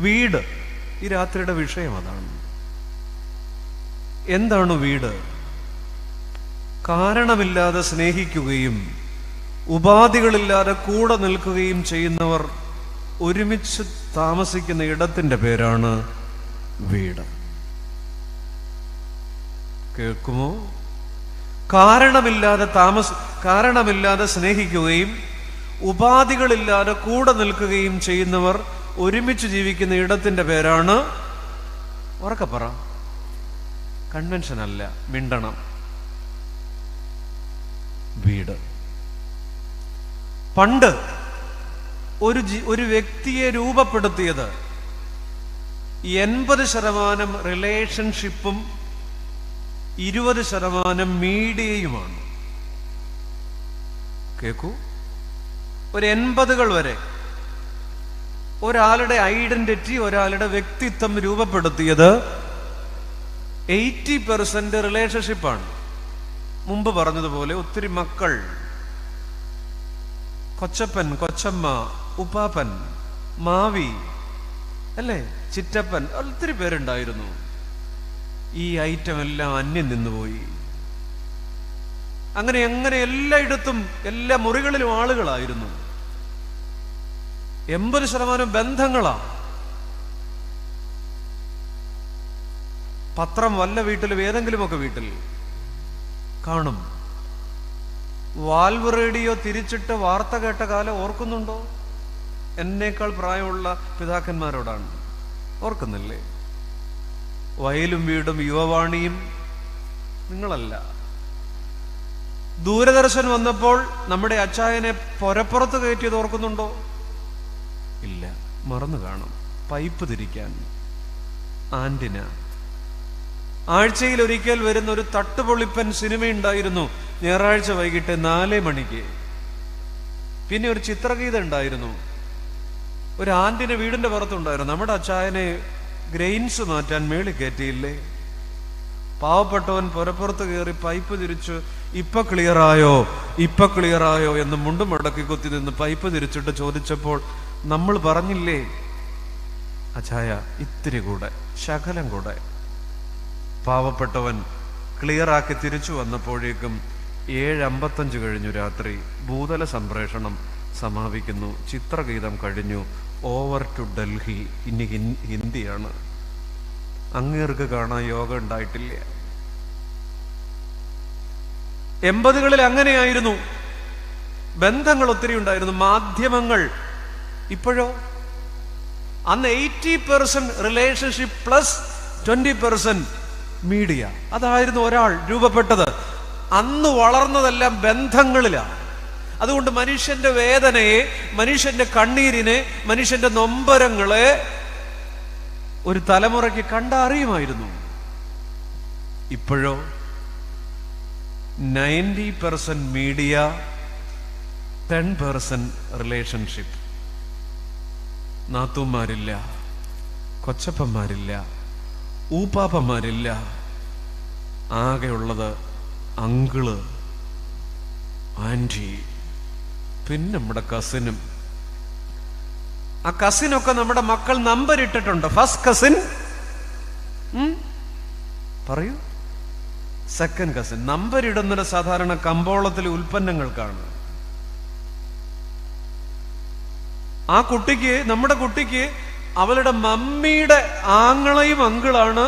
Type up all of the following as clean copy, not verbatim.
വീട്, ഈ രാത്രിയുടെ വിഷയം അതാണ്. എന്താണ് വീട്? കാരണമില്ലാതെ സ്നേഹിക്കുകയും ഉപാധികളില്ലാതെ കൂടെ നിൽക്കുകയും ചെയ്യുന്നവർ ഒരുമിച്ച് താമസിക്കുന്ന ഇടത്തിന്റെ പേരാണ് വീട്. കേൾക്കുമോ? കാരണമില്ലാതെ സ്നേഹിക്കുകയും ഉപാധികളില്ലാതെ കൂടെ നിൽക്കുകയും ചെയ്യുന്നവർ ഒരുമിച്ച് ജീവിക്കുന്ന ഇടത്തിന്റെ പേരാണ്, ഉറക്കെ പറ, കൺവെൻഷൻ അല്ല, മിണ്ടണം, വീട്. പണ്ട് ഒരു വ്യക്തിയെ രൂപപ്പെടുത്തിയത് 80% റിലേഷൻഷിപ്പും 20% മീഡിയയുമാണ്. കേൾക്കൂ, ഒരു 80s വരെ ഒരാളുടെ ഐഡന്റിറ്റി, ഒരാളുടെ വ്യക്തിത്വം രൂപപ്പെടുത്തിയത് 80% റിലേഷൻഷിപ്പാണ്. മുമ്പ് പറഞ്ഞതുപോലെ ഒത്തിരി മക്കൾ, കൊച്ചപ്പൻ, കൊച്ചമ്മ, ഉപ്പാപ്പൻ, മാവി, അല്ലേ, ചിറ്റപ്പൻ, ഒത്തിരി പേരുണ്ടായിരുന്നു. ഈ ഐറ്റം എല്ലാം അന്യം നിന്നുപോയി. അങ്ങനെ എല്ലായിടത്തും, എല്ലാ മുറികളിലും ആളുകളായിരുന്നു. 80% ബന്ധങ്ങളാ. പത്രം വല്ല വീട്ടിലും, ഏതെങ്കിലുമൊക്കെ വീട്ടിൽ കാണും. വാൽവ് റേഡിയോ തിരിച്ചിട്ട് വാർത്ത കേട്ട കാലം ഓർക്കുന്നുണ്ടോ? എന്നേക്കാൾ പ്രായമുള്ള പിതാക്കന്മാരോടാണ്. ഓർക്കുന്നില്ലേ? വയലും വീടും യുവവാണിയും നിങ്ങളല്ല. ദൂരദർശൻ വന്നപ്പോൾ നമ്മുടെ അച്ചായനെ പൊരപ്പുറത്ത് കയറ്റിയത് ഓർക്കുന്നുണ്ടോ? ഇല്ല, മറന്നു കാണും. പൈപ്പ് തിരിക്കാൻ ആന്റിന. ആഴ്ചയിൽ ഒരിക്കൽ വരുന്ന ഒരു തട്ടുപൊളിപ്പൻ സിനിമയുണ്ടായിരുന്നു, ഞായറാഴ്ച വൈകിട്ട് 4 മണിക്ക്. പിന്നെ ഒരു ചിത്രഗീതം ഉണ്ടായിരുന്നു. ഒരു ആന്റിന വീടിന്റെ പുറത്തുണ്ടായിരുന്നു. നമ്മുടെ അച്ചായനെ ഗ്രെയിൻസ് മാറ്റാൻ മേളിൽ കയറ്റിയില്ലേ? പാവപ്പെട്ടവൻ പുരപ്പുറത്ത് കയറി പൈപ്പ് തിരിച്ചു, ഇപ്പൊ ക്ലിയറായോ എന്ന് മുണ്ടും മടക്കി കുത്തി നിന്ന് പൈപ്പ് തിരിച്ചിട്ട് ചോദിച്ചപ്പോൾ നമ്മൾ പറഞ്ഞില്ലേ, അച്ചായ ഇത്തിരി കൂടെ, ശകലം കൂടെ. പാവപ്പെട്ടവൻ ക്ലിയറാക്കി തിരിച്ചു വന്നപ്പോഴേക്കും 7:55 കഴിഞ്ഞു രാത്രി. ഭൂതല സംപ്രേഷണം സമാപിക്കുന്നു. ചിത്രഗീതം കഴിഞ്ഞു. Over to Delhi. ഇനി ഹിന്ദിയാണ്. അങ്ങേർക്ക് കാണാൻ യോഗം ഉണ്ടായിട്ടില്ല. 80s അങ്ങനെയായിരുന്നു. ബന്ധങ്ങൾ ഒത്തിരി ഉണ്ടായിരുന്നു. മാധ്യമങ്ങൾ. ഇപ്പോഴോ? അന്ന് 80% റിലേഷൻഷിപ്പ് പ്ലസ് 20% മീഡിയ. അതായിരുന്നു ഒരാൾ രൂപപ്പെട്ടത്. അന്ന് വളർന്നതെല്ലാം ബന്ധങ്ങളിലാണ്. അതുകൊണ്ട് മനുഷ്യന്റെ വേദനയെ, മനുഷ്യന്റെ കണ്ണീരിനെ, മനുഷ്യന്റെ നൊമ്പരങ്ങളെ ഒരു തലമുറയ്ക്ക് കണ്ടറിയുമായിരുന്നു. ഇപ്പോഴോ 90% മീഡിയ, 10% റിലേഷൻഷിപ്പ്. നാത്തൂന്മാരില്ല, കൊച്ചപ്പന്മാരില്ല, ഊപ്പാപ്പന്മാരില്ല. ആകെയുള്ളത് അങ്കിള്, ആന്റി, പിന്നെ നമ്മുടെ കസിനും. ആ കസിനൊക്കെ നമ്മുടെ മക്കൾ നമ്പർ ഇട്ടിട്ടുണ്ട്. ഫസ്റ്റ് കസിൻ, പറയൂ, സെക്കൻഡ് കസിൻ. നമ്പർ ഇടുന്നത് സാധാരണ കമ്പോളത്തിലെ ഉൽപ്പന്നങ്ങൾക്കാണ്. ആ കുട്ടിക്ക്, നമ്മുടെ കുട്ടിക്ക് അവളുടെ മമ്മിയുടെ ആങ്ങളയും അങ്കിളാണ്,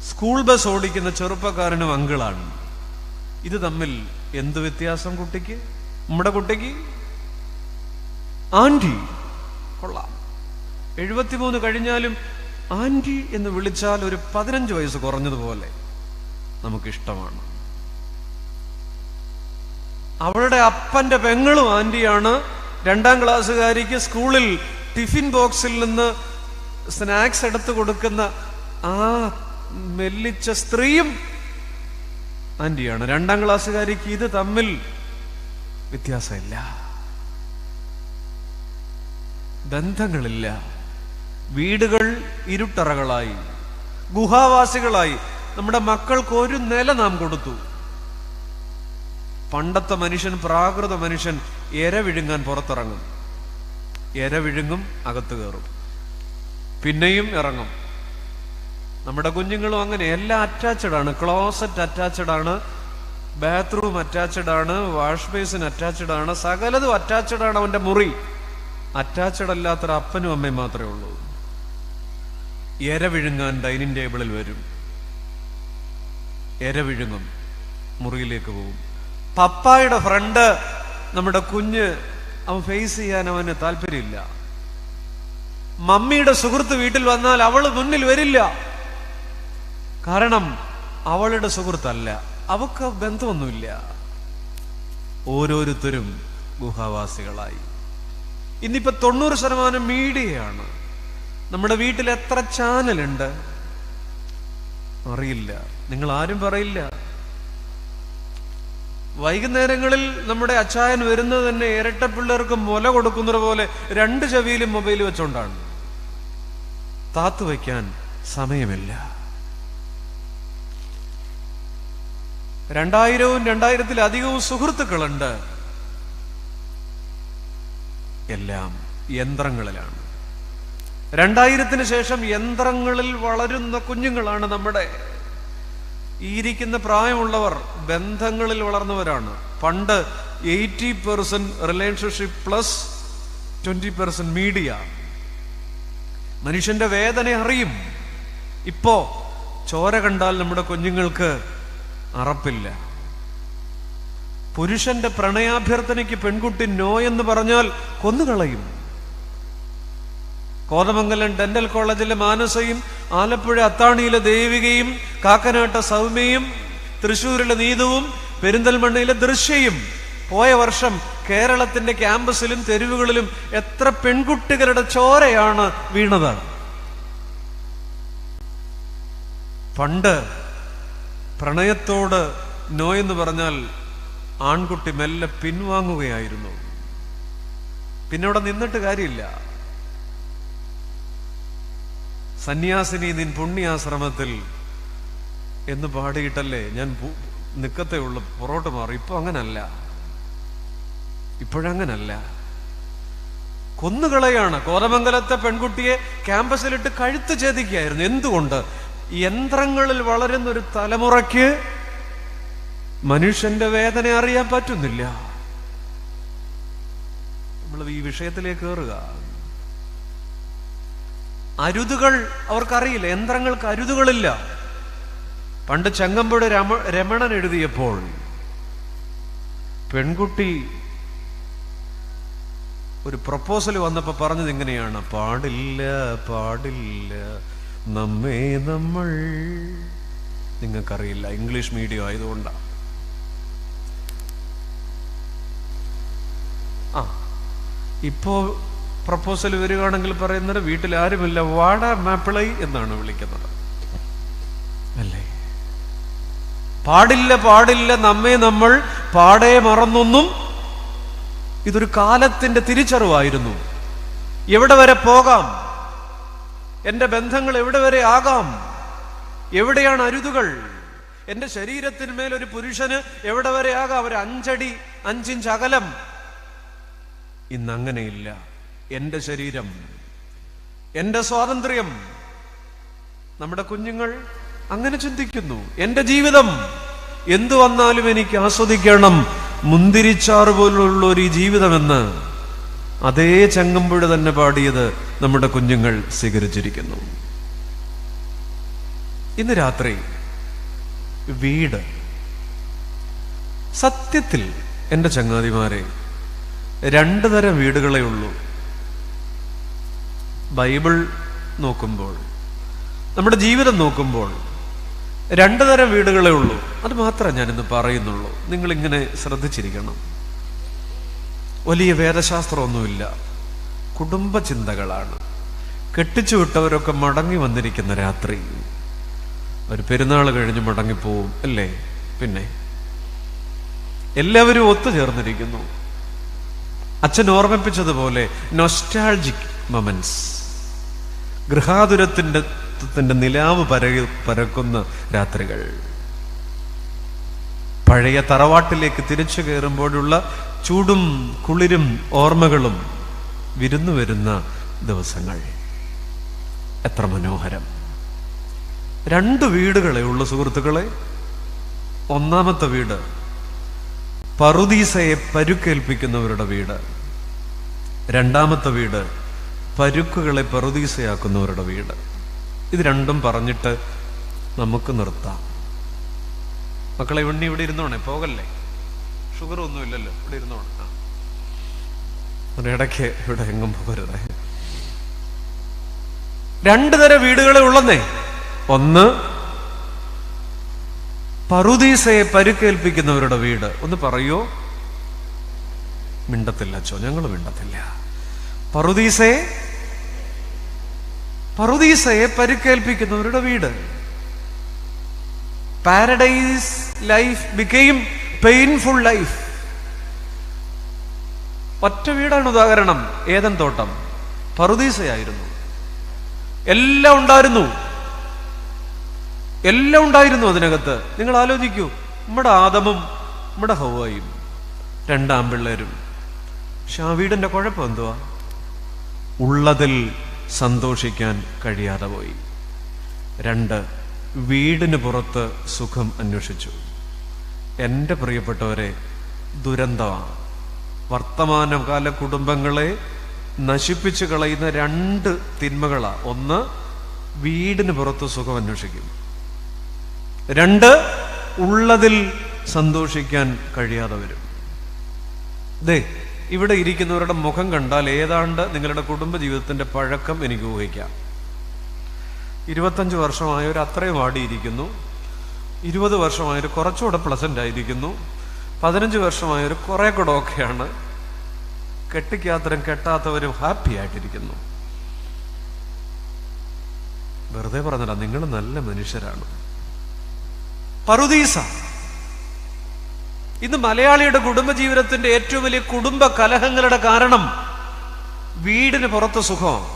സ്കൂൾ ബസ് ഓടിക്കുന്ന ചെറുപ്പക്കാരനും അങ്കിളാണ്. ഇത് തമ്മിൽ എന്ത് വ്യത്യാസം കുട്ടിക്ക്? നമ്മുടെ കുട്ടിക്ക് ആന്റി. കൊള്ളാം. 73 കഴിഞ്ഞാലും ആന്റി എന്ന് വിളിച്ചാൽ ഒരു 15 വയസ്സ് കുറഞ്ഞതുപോലെ നമുക്കിഷ്ടമാണ്. അവളുടെ അപ്പന്റെ പെങ്ങളും ആന്റിയാണ്. 2ാം ക്ലാസ്സുകാരിക്ക് സ്കൂളിൽ ടിഫിൻ ബോക്സിൽ നിന്ന് സ്നാക്സ് എടുത്തു കൊടുക്കുന്ന ആ മെല്ലിച്ച സ്ത്രീയും ആന്റിയാണ്. 2ാം ക്ലാസ്സുകാരിക്ക്. ഇത് തമ്മിൽ വ്യത്യാസമില്ല. ബന്ധങ്ങളില്ല. വീടുകൾ ഇരുട്ടറകളായി, ഗുഹാവാസികളായി. നമ്മുടെ മക്കൾക്ക് ഒരു നില നാം കൊടുത്തു. പണ്ടത്തെ മനുഷ്യൻ, പ്രാകൃത മനുഷ്യൻ ഇര വിഴുങ്ങാൻ പുറത്തിറങ്ങും, ഇര വിഴുങ്ങും, അകത്ത് കയറും. പിന്നെയും ഇറങ്ങും. നമ്മുടെ കുഞ്ഞുങ്ങളും അങ്ങനെ എല്ലാം അറ്റാച്ച്ഡ് ആണ്. ക്ലോസറ്റ് അറ്റാച്ച്ഡ് ആണ്, ബാത്റൂം അറ്റാച്ച്ഡ് ആണ്, വാഷ് ബേസിൻ അറ്റാച്ച്ഡ് ആണ്, സകലതും അറ്റാച്ച്ഡ് ആണ്. അവന്റെ മുറി അറ്റാച്ച്ഡ് അല്ലാത്തൊരു അപ്പനും അമ്മയും മാത്രമേ ഉള്ളൂ. ഇര വിഴുങ്ങാൻ ഡൈനിങ് ടേബിളിൽ വരും, ഇര വിഴുങ്ങും, മുറിയിലേക്ക് പോകും. പപ്പായുടെ ഫ്രണ്ട് നമ്മുടെ കുഞ്ഞ് അവൻ ഫേസ് ചെയ്യാൻ അവന് താല്പര്യമില്ല. മമ്മിയുടെ സുഹൃത്ത് വീട്ടിൽ വന്നാൽ അവള് മുന്നിൽ വരില്ല. കാരണം അവളുടെ സുഹൃത്തല്ല, അവക്ക് ബന്ധമൊന്നുമില്ല. ഓരോരുത്തരും ഗുഹാവാസികളായി. ഇന്നിപ്പോ 90% മീഡിയയാണ്. നമ്മുടെ വീട്ടിൽ എത്ര ചാനലുണ്ട് അറിയില്ല, നിങ്ങൾ ആരും പറയില്ല. വൈകുന്നേരങ്ങളിൽ നമ്മുടെ അച്ചായൻ വരുന്നത് തന്നെ ഇരട്ട പിള്ളേർക്ക് മുല കൊടുക്കുന്നത് പോലെ 2 ചെവിയിലും മൊബൈൽ വെച്ചോണ്ടാണ്. താത്തു വയ്ക്കാൻ സമയമില്ല. 2000-2000-ത്തിലധികവും സുഹൃത്തുക്കളുണ്ട്. എല്ലാം യന്ത്രങ്ങളിലാണ്. 2000-ത്തിന് ശേഷം യന്ത്രങ്ങളിൽ വളരുന്ന കുഞ്ഞുങ്ങളാണ് നമ്മുടെ ഈ ഇരിക്കുന്ന പ്രായമുള്ളവർ. ബന്ധങ്ങളിൽ വളർന്നവരാണ്. പണ്ട് 80% റിലേഷൻഷിപ്പ് പ്ലസ് 20% മീഡിയ. മനുഷ്യന്റെ വേദന അറിയും. ഇപ്പോ ചോര കണ്ടാൽ നമ്മുടെ കുഞ്ഞുങ്ങൾക്ക് അറപ്പില്ല. പുരുഷന്റെ പ്രണയാഭ്യർത്ഥനയ്ക്ക് പെൺകുട്ടി നോ എന്ന് പറഞ്ഞാൽ കൊന്നുകളയും. കോതമംഗലം ഡെന്റൽ കോളേജിലെ മാനസയും, ആലപ്പുഴ അത്താണിയിലെ ദേവികയും, കാക്കനാട്ട സൗമ്യയും, തൃശ്ശൂരിലെ നീതുവും, പെരിന്തൽമണ്ണയിലെ ദൃശ്യയും പോയ വർഷം കേരളത്തിന്റെ ക്യാമ്പസിലും തെരുവുകളിലും എത്ര പെൺകുട്ടികളുടെ ചോരയാണ് വീണത്. പണ്ട് പ്രണയത്തോട് നോ എന്ന് പറഞ്ഞാൽ ആൺകുട്ടി മെല്ലെ പിൻവാങ്ങുകയായിരുന്നു. പിന്നെ അവിടെ നിന്നിട്ട് കാര്യമില്ല. സന്യാസിനി നിൻ പുണ്യാശ്രമത്തിൽ എന്ന് പാടിയിട്ടല്ലേ ഞാൻ നിക്കത്തേ ഉള്ളു, പുറകോട്ട് മാറി. ഇപ്പൊ അങ്ങനല്ല, ഇപ്പോഴങ്ങനല്ല. കൊന്നുകളയാണ്. കോതമംഗലത്തെ പെൺകുട്ടിയെ ക്യാമ്പസിലിട്ട് കഴുത്ത് ഛേദിക്കുകയായിരുന്നു. എന്തുകൊണ്ട്? യന്ത്രങ്ങളിൽ വളരുന്ന ഒരു തലമുറയ്ക്ക് മനുഷ്യന്റെ വേദന അറിയാൻ പറ്റുന്നില്ല. നമ്മൾ ഈ വിഷയത്തിലേക്ക് കയറുക. അരുതുകൾ അവർക്കറിയില്ല. യന്ത്രങ്ങൾക്ക് അരുതുകളില്ല. പണ്ട് ചങ്ങമ്പുഴ രമണൻ എഴുതിയപ്പോൾ പെൺകുട്ടി ഒരു പ്രപ്പോസൽ വന്നപ്പോ പറഞ്ഞത് ഇങ്ങനെയാണ്: പാടില്ല പാടില്ല നമ്മെ നമ്മൾ. നിങ്ങൾക്കറിയില്ല, ഇംഗ്ലീഷ് മീഡിയം ആയതുകൊണ്ടാണ്. ഇപ്പോ പ്രപ്പോസൽ വരികയാണെങ്കിൽ പറയുന്നത് വീട്ടിൽ ആരുമില്ല, വാട മാപ്പിളൈ എന്നാണ് വിളിക്കുന്നത്, അല്ലേ? പാടില്ല പാടില്ല നമ്മെ നമ്മൾ പാടേ മറന്നൊന്നും. ഇതൊരു കാലത്തിന്റെ തിരിച്ചറിവായിരുന്നു. എവിടെ വരെ പോകാം, എന്റെ ബന്ധങ്ങൾ എവിടെ വരെ ആകാം, എവിടെയാണ് അരുതുകൾ? എന്റെ ശരീരത്തിന്മേൽ ഒരു പുരുഷന് എവിടെ വരെ ആകാം? ഒരു 5 ഇഞ്ച് അകലം. ഇന്നങ്ങനെയില്ല. എന്റെ ശരീരം, എന്റെ സ്വാതന്ത്ര്യം. നമ്മുടെ കുഞ്ഞുങ്ങൾ അങ്ങനെ ചിന്തിക്കുന്നു. എന്റെ ജീവിതം എന്തു വന്നാലും എനിക്ക് ആസ്വദിക്കണം, മുന്തിരിച്ചാറ് പോലുള്ള ഒരു ജീവിതമെന്ന് അതേ ചങ്ങമ്പുഴ തന്നെ പാടിയത് നമ്മുടെ കുഞ്ഞുങ്ങൾ സ്വീകരിച്ചിരിക്കുന്നു. ഇന്ന് രാത്രി വീട്, സത്യത്തിൽ എന്റെ ചങ്ങാതിമാരെ 2 തരം വീടുകളേ ഉള്ളൂ. ബൈബിൾ നോക്കുമ്പോൾ, നമ്മുടെ ജീവിതം നോക്കുമ്പോൾ 2 തരം വീടുകളേ ഉള്ളൂ. അത് മാത്രമേ ഞാനിന്ന് പറയുന്നുള്ളൂ. നിങ്ങളിങ്ങനെ ശ്രദ്ധിച്ചിരിക്കണം. വലിയ വേദശാസ്ത്രമൊന്നുമില്ല, കുടുംബ ചിന്തകളാണ്. കെട്ടിച്ചു വിട്ടവരൊക്കെ മടങ്ങി വന്നിരിക്കുന്ന രാത്രി, ഒരു പെരുന്നാൾ കഴിഞ്ഞ് മടങ്ങിപ്പോവും, അല്ലേ? പിന്നെ എല്ലാവരും ഒത്തുചേർന്നിരിക്കുന്നു. അച്ഛൻ ഓർമ്മിപ്പിച്ചതുപോലെ നൊസ്റ്റാൾജിക് മൊമെന്റ്സ്. ഗൃഹാതുരത്തിന്റെ നിലാവ് പരക്കുന്ന രാത്രികൾ. പഴയ തറവാട്ടിലേക്ക് തിരിച്ചു കയറുമ്പോഴുള്ള ചൂടും കുളിരും ഓർമ്മകളും വിരുന്നു വരുന്ന ദിവസങ്ങൾ. എത്ര മനോഹരം! 2 വീടുകളെ ഉള്ളു സുഹൃത്തുക്കളെ. ഒന്നാമത്തെ വീട് പറുദീസയെ പരുക്കേൽപ്പിക്കുന്നവരുടെ വീട്. രണ്ടാമത്തെ വീട് പരുക്കുകളെ പറുദീസയാക്കുന്നവരുടെ വീട്. ഇത് രണ്ടും പറഞ്ഞിട്ട് നമുക്ക് നിർത്താം. മക്കളെ, ഇവിടെ ഇരുന്നോണേ, പോകല്ലേ. ഷുഗർ ഒന്നുമില്ലല്ലോ, ഇവിടെ ഇരുന്നോണേ. ഇടയ്ക്ക് ഇവിടെ എങ്ങും പോകരുതേ. 2 തരം വീടുകളെ ഉള്ളന്നേ. ഒന്ന് പറുദീസയെ പരുക്കേൽപ്പിക്കുന്നവരുടെ വീട്. ഒന്ന് പറയോ? മിണ്ടത്തില്ല അച്ചോ, ഞങ്ങൾ മിണ്ടത്തില്ല. പറുദീസയെ പരുക്കേൽപ്പിക്കുന്നവരുടെ വീട്. Paradise life became painful life. ഒറ്റ വീടാണ് ഉദാഹരണം. ഏദൻ തോട്ടം പറുദീസയായിരുന്നു. എല്ലാം ഉണ്ടായിരുന്നു അതിനകത്ത്. നിങ്ങൾ ആലോചിക്കൂ, നമ്മുടെ ആദമും നമ്മുടെ ഹവ്വയും 2 ആൺപിള്ളേരും. പക്ഷെ ആ വീടിന്റെ കുഴപ്പം എന്തുവാ? ഉള്ളതിൽ സന്തോഷിക്കാൻ കഴിയാതെ പോയി. 2, വീടിന് പുറത്ത് സുഖം അന്വേഷിച്ചു. എൻ്റെ പ്രിയപ്പെട്ടവരെ, ദുരന്തമാണ്. വർത്തമാനകാല കുടുംബങ്ങളെ നശിപ്പിച്ചു കളയുന്ന 2 തിന്മകളാ. ഒന്ന്, വീടിന് പുറത്ത് സുഖം അന്വേഷിക്കും. 2, ഉള്ളതിൽ സന്തോഷിക്കാൻ കഴിയാതെ വരും. ഇവിടെ ഇരിക്കുന്നവരുടെ മുഖം കണ്ടാൽ ഏതാണ്ട് നിങ്ങളുടെ കുടുംബ ജീവിതത്തിന്റെ പഴക്കം എനിക്ക് ഊഹിക്കാം. 25 വർഷമായവർ അത്രയും ആടിയിരിക്കുന്നു. 20 വർഷമായവർ കുറച്ചുകൂടെ പ്ലസന്റ് ആയിരിക്കുന്നു. 15 വർഷമായവർ കുറെ കൂടെ ഓക്കെയാണ്. കെട്ടിക്കാത്തവരും കെട്ടാത്തവരും ഹാപ്പി ആയിട്ടിരിക്കുന്നു. വെറുതെ പറഞ്ഞില്ല, നിങ്ങൾ നല്ല മനുഷ്യരാണ്. പറുദീസ. ഇന്ന് മലയാളിയുടെ കുടുംബജീവിതത്തിന്റെ ഏറ്റവും വലിയ കുടുംബ കലഹങ്ങളുടെ കാരണം വീടിന് പുറത്ത് സുഖമാണ്.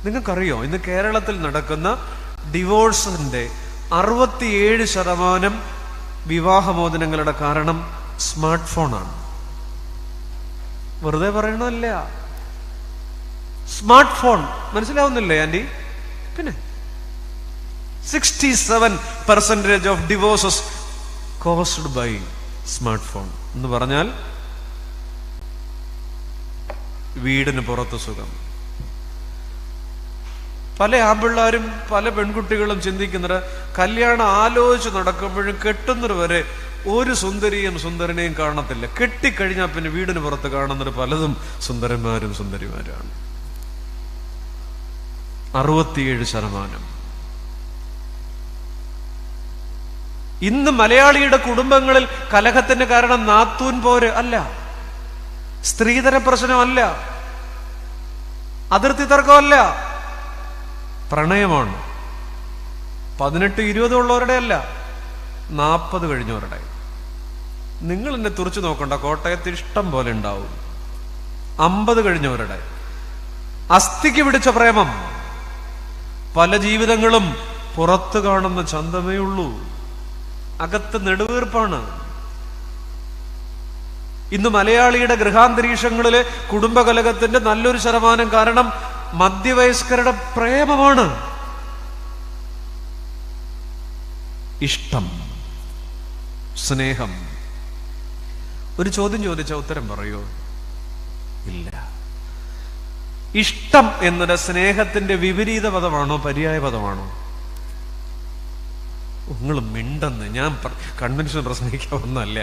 നിങ്ങൾക്കറിയോ, ഇന്ന് കേരളത്തിൽ നടക്കുന്ന ഡിവോഴ്സിന്റെ 67% വിവാഹമോചനങ്ങളുടെ കാരണം സ്മാർട്ട് ഫോണാണ്. വെറുതെ പറയണമല്ല, സ്മാർട്ട് ഫോൺ. മനസ്സിലാവുന്നില്ലേ ആന്റി? പിന്നെ 67% of divorces caused by smart phone എന്ന് പറഞ്ഞാൽ വീടിന് പുറത്ത് സുഖം. പല ആൺപിള്ളാരും പല പെൺകുട്ടികളും ചിന്തിക്കുന്നത്, കല്യാണം ആലോചിച്ച് നടക്കുമ്പോഴും കെട്ടുന്നത് വരെ ഒരു സുന്ദരനെയും കാണത്തില്ല. കെട്ടിക്കഴിഞ്ഞാൽ പിന്നെ വീടിന് പുറത്ത് കാണുന്നത് പലതും സുന്ദരന്മാരും സുന്ദരിമാരാണ്. 67%. ഇന്ന് മലയാളിയുടെ കുടുംബങ്ങളിൽ കലഹത്തിന് കാരണം നാത്തൂൻ പോര് അല്ല, സ്ത്രീധന പ്രശ്നമല്ല, അതിർത്തി തർക്കമല്ല, പ്രണയമാണ്. 18-20 ഉള്ളവരുടെ അല്ല, 40 കഴിഞ്ഞവരുടെ. നിങ്ങൾ എന്നെ തുറച്ചു നോക്കണ്ട, കോട്ടയത്ത് ഇഷ്ടം പോലെ ഉണ്ടാവും. 50 കഴിഞ്ഞവരുടെ അസ്ഥിക്ക് പിടിച്ച പ്രേമം. പല ജീവിതങ്ങളും പുറത്തു കാണുന്ന ചന്തമേ ഉള്ളൂ, അകത്ത് നെടുവീർപ്പാണ്. ഇന്ന് മലയാളിയുടെ ഗൃഹാന്തരീക്ഷങ്ങളിലെ കുടുംബകലഹത്തിന്റെ നല്ലൊരു ശതമാനം കാരണം മധ്യവയസ്കരുടെ പ്രേമമാണ്. ഇഷ്ടം, സ്നേഹം. ഒരു ചോദ്യം ചോദിച്ചാൽ ഉത്തരം പറയോ? ഇല്ല. ഇഷ്ടം എന്നത് സ്നേഹത്തിന്റെ വിപരീത പദമാണോ പര്യായ പദമാണോ? നിങ്ങൾ മിണ്ടെന്ന്. ഞാൻ കൺവെൻഷൻ പ്രസംഗിക്കാവുന്നല്ല.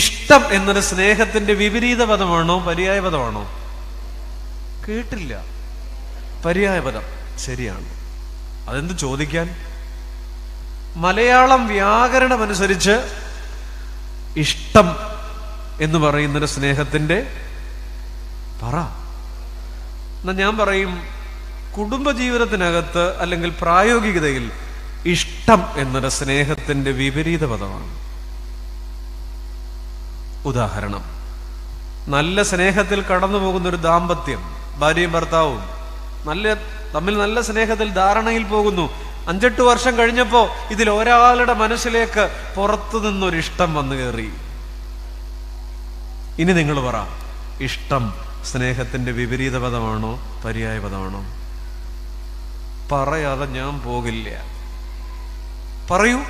ഇഷ്ടം എന്നത് സ്നേഹത്തിന്റെ വിപരീത പദമാണോ പര്യായ പദമാണോ? കേട്ടില്ല. പര്യായ പദം. ശരിയാണ്. അതെന്ത് ചോദിക്കാൻ? മലയാളം വ്യാകരണമനുസരിച്ച് ഇഷ്ടം എന്ന് പറയുന്നത് സ്നേഹത്തിന്റെ പറ. എന്നാ ഞാൻ പറയും, കുടുംബജീവിതത്തിനകത്ത് അല്ലെങ്കിൽ പ്രായോഗികതയിൽ ഇഷ്ടം എന്നത് സ്നേഹത്തിന്റെ വിപരീത പദമാണ്. ഉദാഹരണം, നല്ല സ്നേഹത്തിൽ കടന്നു പോകുന്ന ഒരു ദാമ്പത്യം, ഭാര്യയും ഭർത്താവും തമ്മിൽ നല്ല സ്നേഹത്തിൽ ധാരണയിൽ പോകുന്നു. 5-8 വർഷം കഴിഞ്ഞപ്പോ ഇതിൽ ഒരാളുടെ മനസ്സിലേക്ക് പുറത്തു നിന്നൊരിഷ്ടം വന്നു കയറി. ഇനി നിങ്ങൾ പറ, ഇഷ്ടം സ്നേഹത്തിന്റെ വിപരീത പദമാണോ പര്യായ പദമാണോ? പറയാതെ ഞാൻ പോകില്ല. പറയൂ.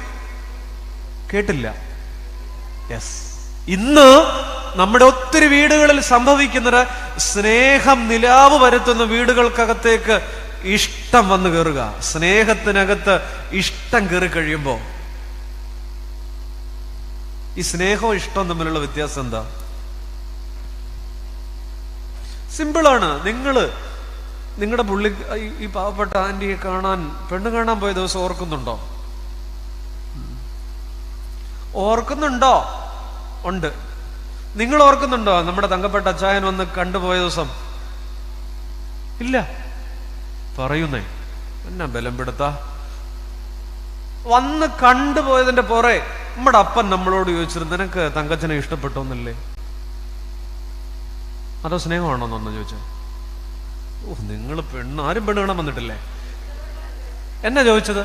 കേട്ടില്ല? യെസ്. ഇന്ന് നമ്മുടെ ഒത്തിരി വീടുകളിൽ സംഭവിക്കുന്നത്, സ്നേഹം നിലാവ് വരുത്തുന്ന വീടുകൾക്കകത്തേക്ക് ഇഷ്ടം വന്നു കയറുക. സ്നേഹത്തിനകത്ത് ഇഷ്ടം കയറി കഴിയുമ്പോ, ഈ സ്നേഹവും ഇഷ്ടവും തമ്മിലുള്ള വ്യത്യാസം എന്താ? സിമ്പിളാണ്. നിങ്ങളുടെ പുള്ളി ഈ പാവപ്പെട്ട ആന്റിയെ കാണാൻ, പെണ്ണ് കാണാൻ പോയ ദിവസം ഓർക്കുന്നുണ്ടോ? ഓർക്കുന്നുണ്ടോ? ഉണ്ട്. നിങ്ങൾ ഓർക്കുന്നുണ്ടോ നമ്മുടെ തങ്കപ്പെട്ട അച്ചായൻ വന്ന് കണ്ടുപോയ ദിവസം? ഇല്ല. പറയുന്നേ എന്നാ ബലം പെടുത്താ. വന്ന് കണ്ടുപോയതിന്റെ പുറേ നമ്മുടെ അപ്പൻ നമ്മളോട് ചോദിച്ചിരുന്നു, നിനക്ക് തങ്കച്ചനെ ഇഷ്ടപ്പെട്ടോന്നല്ലേ? അതോ സ്നേഹമാണോന്നൊന്ന് ചോദിച്ചോ? നിങ്ങൾ ആരും പെണ്ണ് കാണാൻ വന്നിട്ടില്ലേ? എന്നാ ചോദിച്ചത്?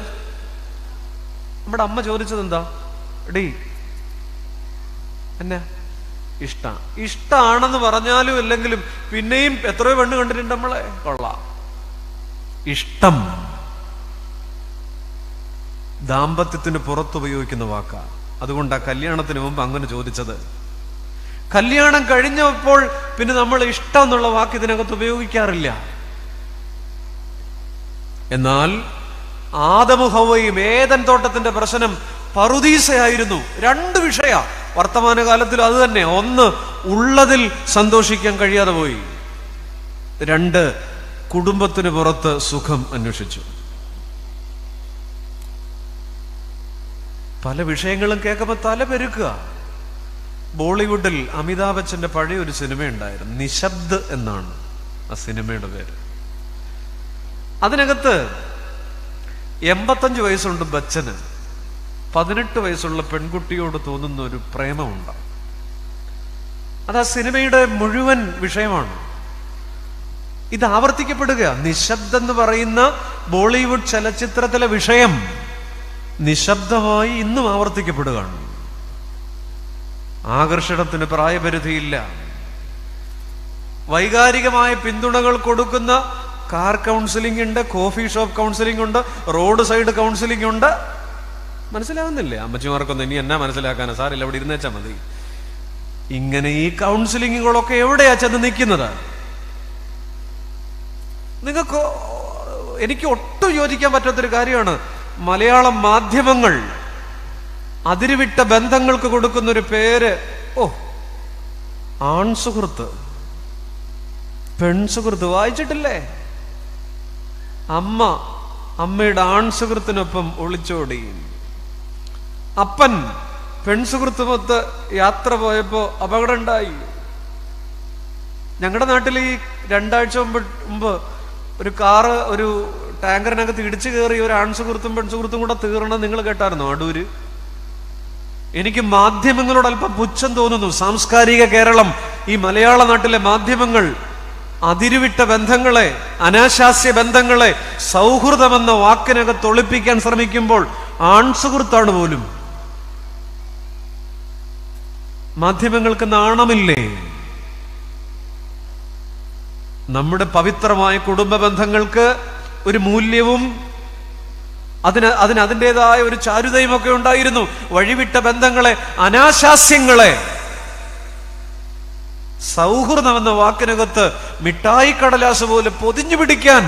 നമ്മുടെ അമ്മ ചോദിച്ചത് എന്താ? എടീ എന്നാ ഇഷ്ടാണെന്ന് പറഞ്ഞാലും ഇല്ലെങ്കിലും പിന്നെയും എത്രയോ പെണ്ണ് കണ്ടിട്ടുണ്ട് നമ്മളെ. കൊള്ളാം. ഇഷ്ടം ദാമ്പത്യത്തിന് പുറത്തുപയോഗിക്കുന്ന വാക്കാ. അതുകൊണ്ടാ കല്യാണത്തിന് മുമ്പ് അങ്ങനെ ചോദിച്ചത്. കല്യാണം കഴിഞ്ഞപ്പോൾ പിന്നെ നമ്മൾ ഇഷ്ടം എന്നുള്ള വാക്ക് ഇതിനകത്ത് ഉപയോഗിക്കാറില്ല. എന്നാൽ ആദമും ഹവ്വയും ഏദൻ തോട്ടത്തിന്റെ പ്രശ്നം പറുദീസയായിരുന്നു. രണ്ട് വിഷയ വർത്തമാനകാലത്തിൽ അത് തന്നെ. ഒന്ന്, ഉള്ളതിൽ സന്തോഷിക്കാൻ കഴിയാതെ പോയി. രണ്ട്, കുടുംബത്തിന് പുറത്ത് സുഖം അന്വേഷിച്ചു. പല വിഷയങ്ങളും കേൾക്കുമ്പോൾ തല പെരുക്കുക. ബോളിവുഡിൽ അമിതാഭ് ബച്ചന്റെ പഴയ ഒരു സിനിമയുണ്ടായിരുന്നു, നിശബ്ദ് എന്നാണ് ആ സിനിമയുടെ പേര്. അതിനകത്ത് 85 വയസ്സുണ്ട് ബച്ചന്. 18 വയസ്സുള്ള പെൺകുട്ടിയോട് തോന്നുന്ന ഒരു പ്രേമമുണ്ട്. അത് ആ സിനിമയുടെ മുഴുവൻ വിഷയമാണ്. ഇത് ആവർത്തിക്കപ്പെടുക. നിശബ്ദ് എന്ന് പറയുന്ന ബോളിവുഡ് ചലച്ചിത്രത്തിലെ വിഷയം നിശബ്ദമായി ഇന്നും ആവർത്തിക്കപ്പെടുകയാണ്. ആകർഷണത്തിന് പ്രായപരിധിയില്ല. വൈകാരികമായ പിന്തുണകൾ കൊടുക്കുന്ന കാർ കൗൺസിലിംഗ് ഉണ്ട്, കോഫി ഷോപ്പ് കൗൺസിലിംഗ് ഉണ്ട്, റോഡ് സൈഡ് കൗൺസിലിംഗ് ഉണ്ട്. മനസ്സിലാകുന്നില്ലേ അമ്മച്ചിമാർക്കൊന്നും? ഇനി എന്നാ മനസ്സിലാക്കാനാ? സാറില്ല, അവിടെ ഇരുന്നേച്ചാ മതി. ഇങ്ങനെ ഈ കൗൺസിലിങ്ങുകളൊക്കെ എവിടെയാ ചെന്ന് നിൽക്കുന്നത്? നിങ്ങൾക്ക് എനിക്ക് ഒട്ടും യോജിക്കാൻ പറ്റാത്തൊരു കാര്യമാണ്. മലയാളം മാധ്യമങ്ങൾ അതിരുവിട്ട ബന്ധങ്ങൾക്ക് കൊടുക്കുന്നൊരു പേര്, ആൺസുഹൃത്ത്, പെൺസുഹൃത്ത്. വായിച്ചിട്ടില്ലേ? അമ്മയുടെ ആൺസുഹൃത്തിനൊപ്പം ഒളിച്ചോടി. അപ്പൻ പെൺസുഹൃത്തുമൊത്ത് യാത്ര പോയപ്പോ അപകടം ഉണ്ടായി. ഞങ്ങളുടെ നാട്ടിൽ ഈ 2 ആഴ്ച മുമ്പ് ഒരു കാറ് ഒരു ടാങ്കറിനകത്ത് ഇടിച്ചു കയറി ഒരു ആൺസുഹൃത്തും പെൺസുഹൃത്തും കൂടെ തീർന്നത് നിങ്ങൾ കേട്ടായിരുന്നോ? അടൂര്. എനിക്ക് മാധ്യമങ്ങളോട് അല്പം പുച്ഛം തോന്നുന്നു. സാംസ്കാരിക കേരളം, ഈ മലയാള നാട്ടിലെ മാധ്യമങ്ങൾ അതിരുവിട്ട ബന്ധങ്ങളെ, അനാശാസ്യ ബന്ധങ്ങളെ സൗഹൃദമെന്ന വാക്കിനകത്ത് ഒളിപ്പിക്കാൻ ശ്രമിക്കുമ്പോൾ ആൺസുഹൃത്താണ് പോലും. മാധ്യമങ്ങൾക്ക് നാണമില്ലേ? നമ്മുടെ പവിത്രമായ കുടുംബ ബന്ധങ്ങൾക്ക് ഒരു മൂല്യവും അതിൻ്റെതായ ഒരു ചാരുതയും ഒക്കെ ഉണ്ടായിരുന്നു. വഴിവിട്ട ബന്ധങ്ങളെ, അനാശാസ്യങ്ങളെ സൗഹൃദം എന്ന വാക്കിനകത്ത് മിഠായി കടലാസ് പോലെ പൊതിഞ്ഞു പിടിക്കാൻ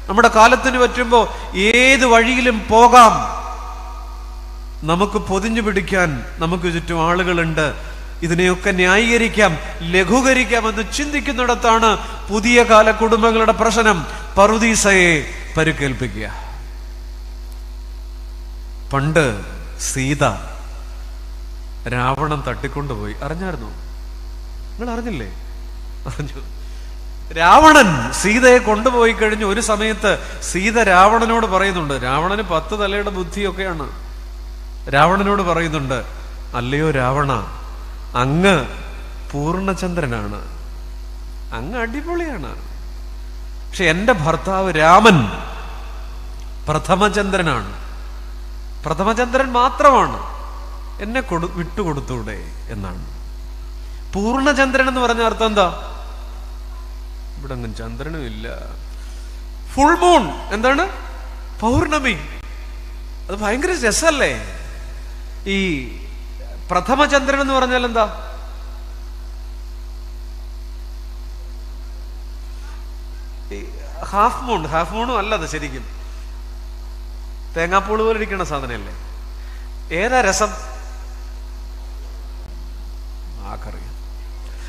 നമ്മുടെ കാലത്തിന് പറ്റുമ്പോ ഏത് വഴിയിലും പോകാം. നമുക്ക് പൊതിഞ്ഞു പിടിക്കാൻ നമുക്ക് ചുറ്റും ആളുകളുണ്ട്. ഇതിനെയൊക്കെ ന്യായീകരിക്കാം, ലഘൂകരിക്കാം എന്ന് ചിന്തിക്കുന്നിടത്താണ് പുതിയ കാല കുടുംബങ്ങളുടെ പ്രശ്നം. പറുദീസയെ പരിക്കേൽപ്പിക്കുക. പണ്ട് സീത രാവണൻ തട്ടിക്കൊണ്ടുപോയി. അറിഞ്ഞായിരുന്നോ? നിങ്ങൾ അറിഞ്ഞില്ലേ? അറിഞ്ഞു. രാവണൻ സീതയെ കൊണ്ടുപോയി കഴിഞ്ഞു. ഒരു സമയത്ത് സീത രാവണനോട് പറയുന്നുണ്ട്, രാവണന് 10 തലയുടെ ബുദ്ധിയൊക്കെയാണ്. രാവണനോട് പറയുന്നുണ്ട്, അല്ലയോ രാവണ, അങ്ങ് പൂർണ്ണചന്ദ്രനാണ്, അങ്ങ് അടിപൊളിയാണ്. പക്ഷെ എന്റെ ഭർത്താവ് രാമൻ പ്രഥമചന്ദ്രനാണ്, പ്രഥമചന്ദ്രൻ മാത്രമാണ്, എന്നെ വിട്ടുകൊടുത്തൂടെ എന്നാണ്. പൂർണ്ണചന്ദ്രൻ എന്ന് പറഞ്ഞ അർത്ഥം എന്താ? ഇവിടെ അങ്ങ് ചന്ദ്രനും ഇല്ല, ഫുൾ മൂൺ എന്താണ്? പൗർണമി. അത് ഭയങ്കര രസല്ലേ? ഈ പ്രഥമചന്ദ്രൻ എന്ന് പറഞ്ഞാൽ എന്താ? Half moon. ഹാഫ് മൂണും അല്ലത്, ശരിക്കും തേങ്ങാപ്പൂള് പോലെ ഇരിക്കുന്ന സാധനമല്ലേ? ഏതാ രസം? ആക്കറിയാം.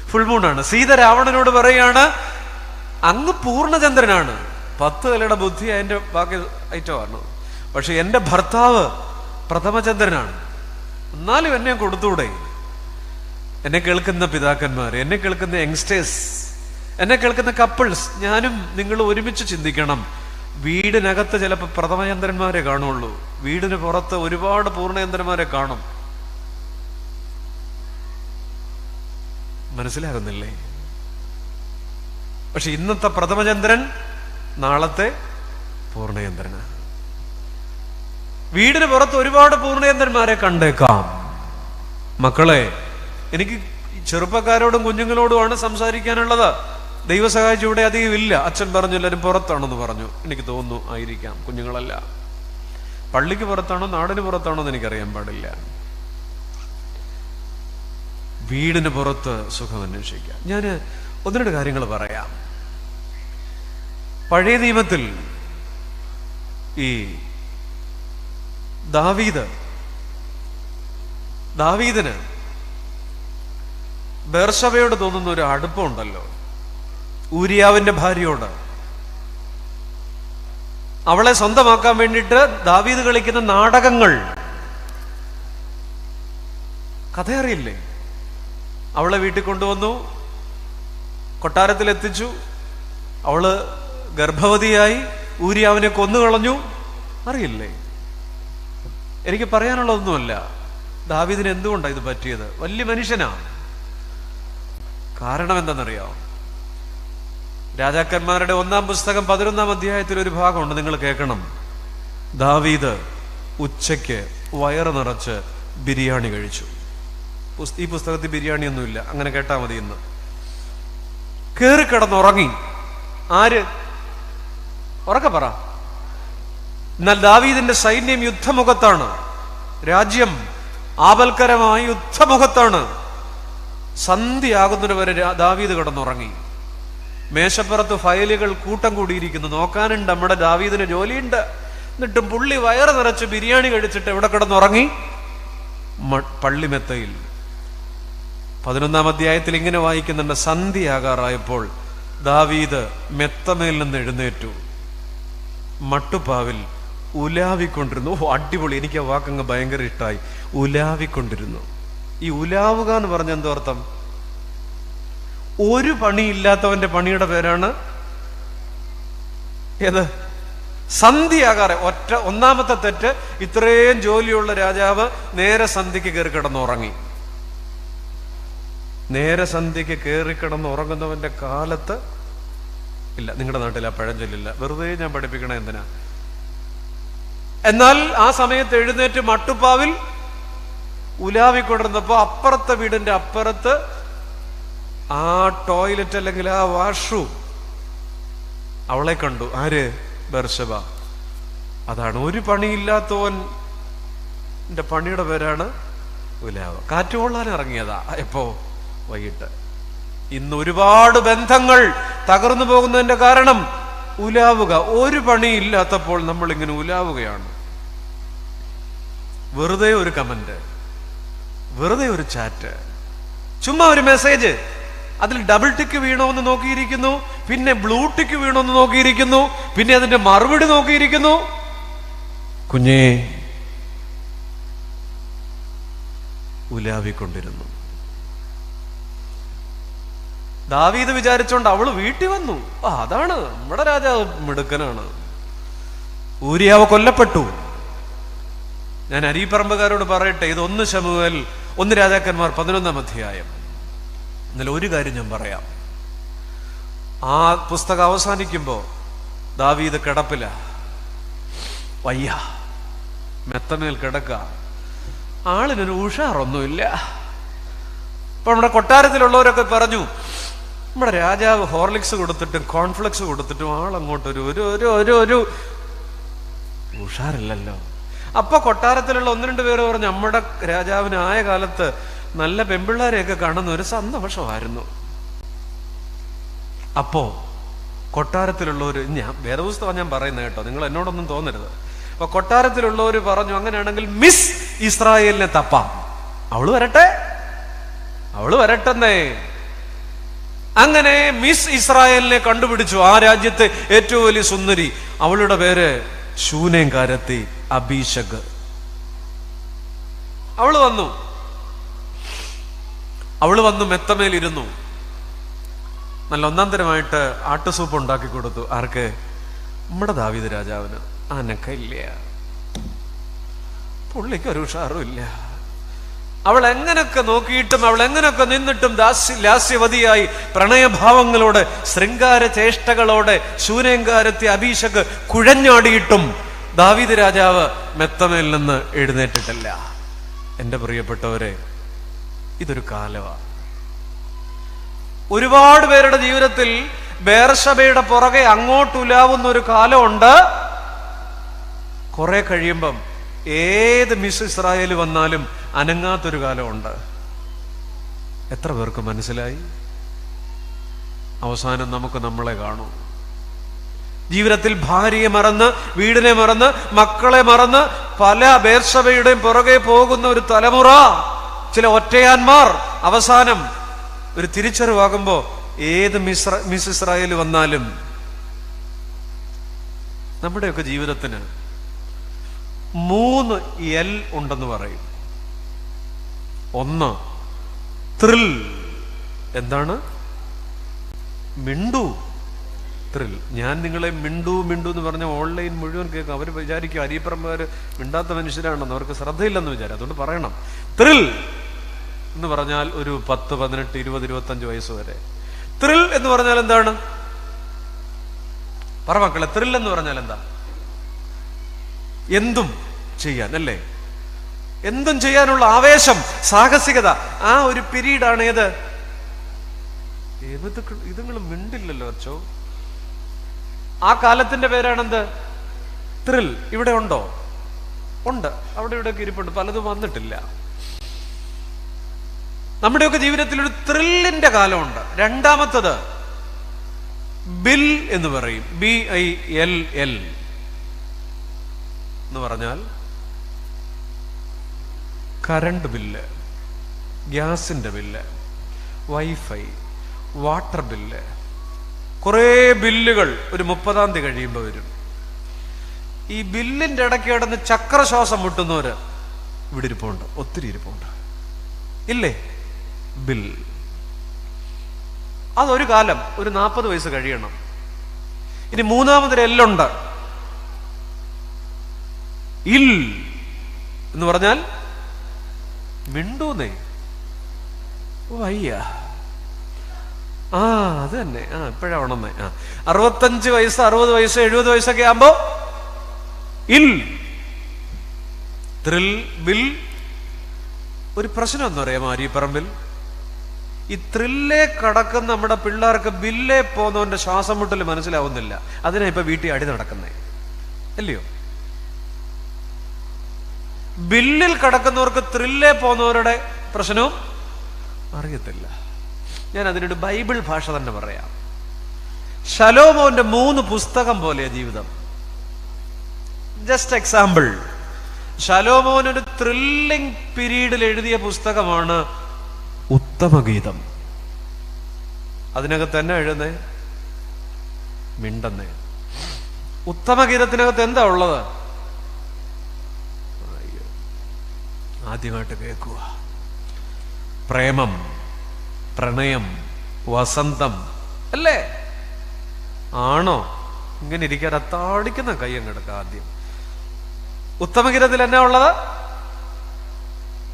ഫുൾ മൂണാണ്. സീത രാവണനോട് പറയാണ്, അങ്ങ് പൂർണ്ണചന്ദ്രനാണ്, 10 കലയുടെ ബുദ്ധി അതിന്റെ ബാക്കി ഐറ്റമാണ്, പക്ഷെ എന്റെ ഭർത്താവ് പ്രഥമചന്ദ്രനാണ്, എന്നാലും എന്നെ കൊടുത്തൂടെ? എന്നെ കേൾക്കുന്ന പിതാക്കന്മാർ, എന്നെ കേൾക്കുന്ന യങ്സ്റ്റേഴ്സ്, എന്നെ കേൾക്കുന്ന കപ്പിൾസ്, ഞാനും നിങ്ങൾ ഒരുമിച്ച് ചിന്തിക്കണം. വീടിനകത്ത് ചിലപ്പോൾ പ്രഥമചന്ദ്രന്മാരെ കാണുള്ളൂ, വീടിന് പുറത്ത് ഒരുപാട് പൂർണ്ണചന്ദ്രന്മാരെ കാണും. മനസ്സിലാകുന്നില്ലേ? പക്ഷെ ഇന്നത്തെ പ്രഥമചന്ദ്രൻ നാളത്തെ പൂർണ്ണചന്ദ്രനാണ്. വീടിന് പുറത്ത് ഒരുപാട് പൂർണ്ണചന്ദ്രന്മാരെ കണ്ടേക്കാം. മക്കളെ, എനിക്ക് ചെറുപ്പക്കാരോടും കുഞ്ഞുങ്ങളോടുമാണ് സംസാരിക്കാനുള്ളത്. ദൈവസഹായിച്ച് ഇവിടെ അധികം ഇല്ല. അച്ഛൻ പറഞ്ഞു എല്ലാവരും പുറത്താണെന്ന് പറഞ്ഞു. എനിക്ക് തോന്നുന്നു ആയിരിക്കാം, കുഞ്ഞുങ്ങളല്ല. പള്ളിക്ക് പുറത്താണോ നാടിന് പുറത്താണോ എന്ന് എനിക്കറിയാൻ പാടില്ല. വീടിന് പുറത്ത് സുഖം അന്വേഷിക്കാം. ഞാൻ 1-2 കാര്യങ്ങൾ പറയാം. പഴയ നിയമത്തിൽ ഈ ദാവീദിന് ബേർശബയോട് തോന്നുന്ന ഒരു അടുപ്പമുണ്ടല്ലോ, ഊരിയാവിന്റെ ഭാര്യയോട്. അവളെ സ്വന്തമാക്കാൻ വേണ്ടിയിട്ട് ദാവീദ് കളിക്കുന്ന നാടകങ്ങൾ, കഥയറിയില്ലേ? അവളെ വീട്ടിൽ കൊണ്ടുവന്നു, കൊട്ടാരത്തിലെത്തിച്ചു, അവള് ഗർഭവതിയായി, ഊരിയാവിനെ കൊന്നുകളഞ്ഞു. അറിയില്ലേ? എനിക്ക് പറയാനുള്ളതൊന്നുമല്ല. ദാവീദിന് എന്തുകൊണ്ടാണ് ഇത് പറ്റിയത്? വലിയ മനുഷ്യനാ. കാരണം എന്താണെന്നറിയോ? രാജാക്കന്മാരുടെ 1-ാം പുസ്തകം 11-ാം അധ്യായത്തിൽ ഒരു ഭാഗമുണ്ട്, നിങ്ങൾ കേൾക്കണം. ദാവീദ് ഉച്ചയ്ക്ക് വയറ് നിറച്ച് ബിരിയാണി കഴിച്ചു. ഈ പുസ്തകത്തിൽ ബിരിയാണി ഒന്നുമില്ല, അങ്ങനെ കേട്ടാ മതി. ഇന്ന് കേറി കിടന്നുറങ്ങി. ആര്? ഉറക്കെ പറ. എന്നാൽ ദാവീദിന്റെ സൈന്യം യുദ്ധമുഖത്താണ്, രാജ്യം ആപൽക്കരമായി യുദ്ധമുഖത്താണ്. സന്ധ്യയാകുന്നതിന് വരെ ദാവീദ് കിടന്നുറങ്ങി. മേശപ്പുറത്ത് ഫയലുകൾ കൂട്ടം കൂടിയിരിക്കുന്നു, നോക്കാനുണ്ട്, നമ്മുടെ ദാവീദിന് ജോലിയുണ്ട്. എന്നിട്ടും പുള്ളി വയറ് നിറച്ച് ബിരിയാണി കഴിച്ചിട്ട് എവിടെ കിടന്നുറങ്ങി? പള്ളിമെത്തയിൽ. 11-ാം അധ്യായത്തിൽ ഇങ്ങനെ വായിക്കുന്നുണ്ട്, സന്ധ്യയാകാറായപ്പോൾ ദാവീദ് മെത്തമേൽ നിന്ന് എഴുന്നേറ്റു, മട്ടുപ്പാവിൽ ഉലാവിക്കൊണ്ടിരുന്നു. അടിപൊളി, എനിക്ക് ആ വാക്കങ്ങ് ഭയങ്കര ഇഷ്ടമായി. ഉലാവിക്കൊണ്ടിരുന്നു. ഈ ഉലാവുക എന്ന് പറഞ്ഞ എന്തോ അർത്ഥം? ഒരു പണിയില്ലാത്തവന്റെ പണിയുടെ പേരാണ് ഏത്? സന്ധ്യയാകാറെ. 1-ാമത്തെ തെറ്റ്, ഇത്രയും ജോലിയുള്ള രാജാവ് നേരെ സന്ധ്യക്ക് കയറി കിടന്നുറങ്ങി. നേരെ സന്ധ്യക്ക് കയറി കിടന്നുറങ്ങുന്നവന്റെ കാലത്ത് ഇല്ല. നിങ്ങളുടെ നാട്ടിൽ ആ പഴഞ്ചൊല്ലില്ല, വെറുതെ ഞാൻ പഠിപ്പിക്കണ എന്തിനാ? എന്നാൽ ആ സമയത്ത് എഴുന്നേറ്റ് മട്ടുപ്പാവിൽ ഉലാവിക്കൊണ്ടിരുന്നപ്പോ അപ്പുറത്തെ വീടിന്റെ അപ്പുറത്ത് ആ ടോയ്ലറ്റ് അല്ലെങ്കിൽ ആ വാഷ്റൂം, അവളെ കണ്ടു. ആര്? ബർശബ. അതാണ് ഒരു പണിയില്ലാത്തവന്റെ പണിയുടെ പേരാണ് ഉലാവ. കാറ്റ് കൊള്ളാൻ ഇറങ്ങിയതാ. എപ്പോ? വൈകിട്ട്. ഇന്ന് ഒരുപാട് ബന്ധങ്ങൾ തകർന്നു പോകുന്നതിന്റെ കാരണം ഉലാവുക. ഒരു പണിയില്ലാത്തപ്പോൾ നമ്മൾ ഇങ്ങനെ ഉലാവുകയാണ്. വെറുതെ ഒരു കമന്റ്, വെറുതെ ഒരു ചാറ്റ്, ചുമ്മാ ഒരു മെസ്സേജ്, അതിൽ ഡബിൾ ടിക്ക് വീണോന്ന് നോക്കിയിരിക്കുന്നു, പിന്നെ ബ്ലൂ ടിക്ക് വീണോന്ന് നോക്കിയിരിക്കുന്നു, പിന്നെ അതിന്റെ മറുപടി നോക്കിയിരിക്കുന്നു. കുഞ്ഞേ, ഉലാവിക്കൊണ്ടിരുന്നു. ദാവീദ് വിചാരിച്ചോണ്ട് അവള് വീട്ടിൽ വന്നു. അതാണ് നമ്മുടെ രാജാവ് മിടുക്കനാണ്. ഊരിയാവ് കൊല്ലപ്പെട്ടു. ഞാൻ അരീപ്പറമ്പുകാരോട് പറയട്ടെ, ഇത് 1 ശമൂവേൽ 1 രാജാക്കന്മാർ 11-ാം അധ്യായം. എന്നാൽ ഒരു കാര്യം ഞാൻ പറയാം. ആ പുസ്തകം അവസാനിക്കുമ്പോ ദാവീദ് കിടപ്പില, വയ്യ, മെത്തമേൽ കിടക്ക. ആളിനൊരു ഉഷാറൊന്നുമില്ല. ഇപ്പൊ നമ്മുടെ കൊട്ടാരത്തിലുള്ളവരൊക്കെ പറഞ്ഞു, നമ്മുടെ രാജാവ് ഹോർലിക്സ് കൊടുത്തിട്ടും കോൺഫ്ലെക്സ് കൊടുത്തിട്ടും ആളങ്ങോട്ടൊരു ഒരു ഒരു ഒരു ഒരു ഉഷാറില്ലല്ലോ. അപ്പൊ കൊട്ടാരത്തിലുള്ള 1-2 പേര് പറഞ്ഞു, നമ്മുടെ രാജാവിനായ കാലത്ത് നല്ല പെൺപിള്ളേരെയൊക്കെ കാണുന്ന ഒരു സന്തോഷമായിരുന്നു. അപ്പോ കൊട്ടാരത്തിലുള്ളവര്, ഞാൻ വേദപുസ്തകം ഞാൻ പറയുന്നത് കേട്ടോ, നിങ്ങൾ എന്നോടൊന്നും തോന്നരുത്. അപ്പൊ കൊട്ടാരത്തിലുള്ളവര് പറഞ്ഞു, അങ്ങനെയാണെങ്കിൽ മിസ് ഇസ്രായേലിനെ തപ്പാം, അവള് വരട്ടെന്നേ. അങ്ങനെ മിസ് ഇസ്രായേലിനെ കണ്ടുപിടിച്ചു. ആ രാജ്യത്തെ ഏറ്റവും വലിയ സുന്ദരി, അവളുടെ പേര് ശൂനേംകാരത്തി അബീശഗ്. അവള് വന്നു മെത്തമേലിരുന്നു. നല്ല ഒന്നാന്തരമായിട്ട് ആട്ടുസൂപ്പ് ഉണ്ടാക്കി കൊടുത്തു. ആർക്ക്? നമ്മുടെ ദാവീദ് രാജാവിന്. അനക്കില്ല, പുള്ളിക്ക് ഒരു ഉഷാറും ഇല്ല. അവൾ എങ്ങനൊക്കെ നോക്കിയിട്ടും അവൾ എങ്ങനൊക്കെ നിന്നിട്ടും ലാസ്യവതിയായി പ്രണയഭാവങ്ങളോടെ ശൃംഗാര ചേഷ്ടകളോടെ ശൂനേംകാരത്തി അബീശഗ് കുഴഞ്ഞാടിയിട്ടും ദാവീദ് രാജാവ് മെത്തമേൽ നിന്ന് എഴുന്നേറ്റിട്ടില്ല. എന്റെ പ്രിയപ്പെട്ടവരെ, ഇതൊരു കാലമാണ്. ഒരുപാട് പേരുടെ ജീവിതത്തിൽ ബേർശബയുടെ പുറകെ അങ്ങോട്ടുലാവുന്ന ഒരു കാലമുണ്ട്. കുറെ കഴിയുമ്പം ഏത് മിസ് ഇസ്രായേൽ വന്നാലും അനങ്ങാത്തൊരു കാലമുണ്ട്. എത്ര പേർക്ക് മനസ്സിലായി? അവസാനം നമുക്ക് നമ്മളെ കാണും. ജീവിതത്തിൽ ഭാര്യയെ മറന്ന്, വീടിനെ മറന്ന്, മക്കളെ മറന്ന് പല ബേർശബയുടെയും പുറകെ പോകുന്ന ഒരു തലമുറ, ചില ഒറ്റയാന്മാർ, അവസാനം ഒരു തിരിച്ചറിവാകുമ്പോ ഏത് മിസ് ഇസ്രായേൽ വന്നാലും നമ്മുടെയൊക്കെ ജീവിതത്തിന് 3 L ഉണ്ടെന്ന് പറയും. 1 ത്രിൽ. എന്താണ്? മിണ്ടു. ത്രിൽ. ഞാൻ നിങ്ങളെ മിണ്ടു എന്ന് പറഞ്ഞ ഓൺലൈൻ മുഴുവൻ കേൾക്കും. അവർ വിചാരിക്കും അരിപ്പറമ്പുകാർ മിണ്ടാത്ത മനുഷ്യരാണെന്ന്, അവർക്ക് ശ്രദ്ധയില്ലെന്ന് വിചാരം. അതുകൊണ്ട് പറയണം. ത്രിൽ എന്ന് പറഞ്ഞാൽ ഒരു 10, 18, 20, 25 വയസ്സ് വരെ. ത്രിൽ എന്ന് പറഞ്ഞാൽ എന്താണ്? പറ മക്കളെ, ത്രിൽ എന്ന് പറഞ്ഞാൽ എന്താ? എന്തും ചെയ്യാൻ, അല്ലേ? എന്തും ചെയ്യാനുള്ള ആവേശം, സാഹസികത. ആ ഒരു പീരീഡാണ് ഏത്? ഇതുങ്ങൾ മിണ്ടില്ലല്ലോ അച്ചോ. ആ കാലത്തിന്റെ പേരാണെന്ത്? ത്രിൽ. ഇവിടെ ഉണ്ടോ? ഉണ്ട്. അവിടെ ഇവിടെയൊക്കെ ഇരിപ്പുണ്ട്, പലതും വന്നിട്ടില്ല. നമ്മുടെയൊക്കെ ജീവിതത്തിൽ ഒരു ത്രില്ലിന്റെ കാലമുണ്ട്. രണ്ടാമത്തത് ബിൽ എന്ന് പറയും. BILL എന്ന് പറഞ്ഞാൽ കറണ്ട് ബില്ല്, ഗ്യാസിന്റെ ബില്ല്, വൈഫൈ, വാട്ടർ ബില്ല്. കുറേ ബില്ലുകൾ ഒരു 30-ാം തീയതി കഴിയുമ്പോൾ വരും. ഈ ബില്ലിന്റെ ഇടയ്ക്ക് കിടന്ന് ചക്രശ്വാസം മുട്ടുന്നവര് ഇവിടെ ഇരിപ്പുണ്ട്, ഒത്തിരി ഇരിപ്പുണ്ട്, ഇല്ലേ? ബിൽ. അതൊരു കാലം, ഒരു 40 വയസ്സ് കഴിയണം. ഇനി മൂന്നാമതൊരു എല്ലുണ്ട്. ഇൽ എന്ന് പറഞ്ഞാൽ മിണ്ടൂന്നേ. വയ്യ. അത് തന്നെ. ഇപ്പോഴാ ഉണന്നേ. 65 വയസ്സ്, 60 വയസ്സ്, 70 വയസ്സൊക്കെ ആകുമ്പോ ഇൽ. Thrill, bill. ഒരു പ്രശ്നം എന്ന് പറയാമോ അരിപ്പറമ്പിൽ? ഈ ത്രില്ലേ കടക്കുന്ന നമ്മുടെ പിള്ളേർക്ക് ബില്ലേ പോകുന്നവന്റെ ശ്വാസം മുട്ടൽ മനസ്സിലാവുന്നില്ല. അതിനാ ഇപ്പൊ വീട്ടിൽ അടി നടക്കുന്നേ, അല്ലയോ? ബില്ലിൽ കടക്കുന്നവർക്ക് ത്രില്ലേ പോകുന്നവരുടെ പ്രശ്നവും അറിയത്തില്ല. ഞാൻ അതിനൊരു ബൈബിൾ ഭാഷ തന്നെ പറയാം. ശലോമോന്റെ 3 പുസ്തകം പോലെയാ ജീവിതം. Just example. ശലോമോൻ ഒരു ത്രില്ലിംഗ് പീരീഡിൽ എഴുതിയ പുസ്തകമാണ് ഉത്തമഗീതം. അതിനകത്ത് തന്നെ എഴുതുന്നേ മിണ്ടുന്നേ. ഉത്തമഗീതത്തിനകത്ത് എന്താ ഉള്ളത്? ആദ്യമായിട്ട് കേൾക്കുക. പ്രേമം, പ്രണയം, വസന്തം, അല്ലേ? ആണോ? ഇങ്ങനെ ഇരിക്കാതെ താടിക്കുന്ന കയ്യം കിടക്കുക. ആദ്യം ഉത്തമഗീതത്തിൽ എന്നാ ഉള്ളത്?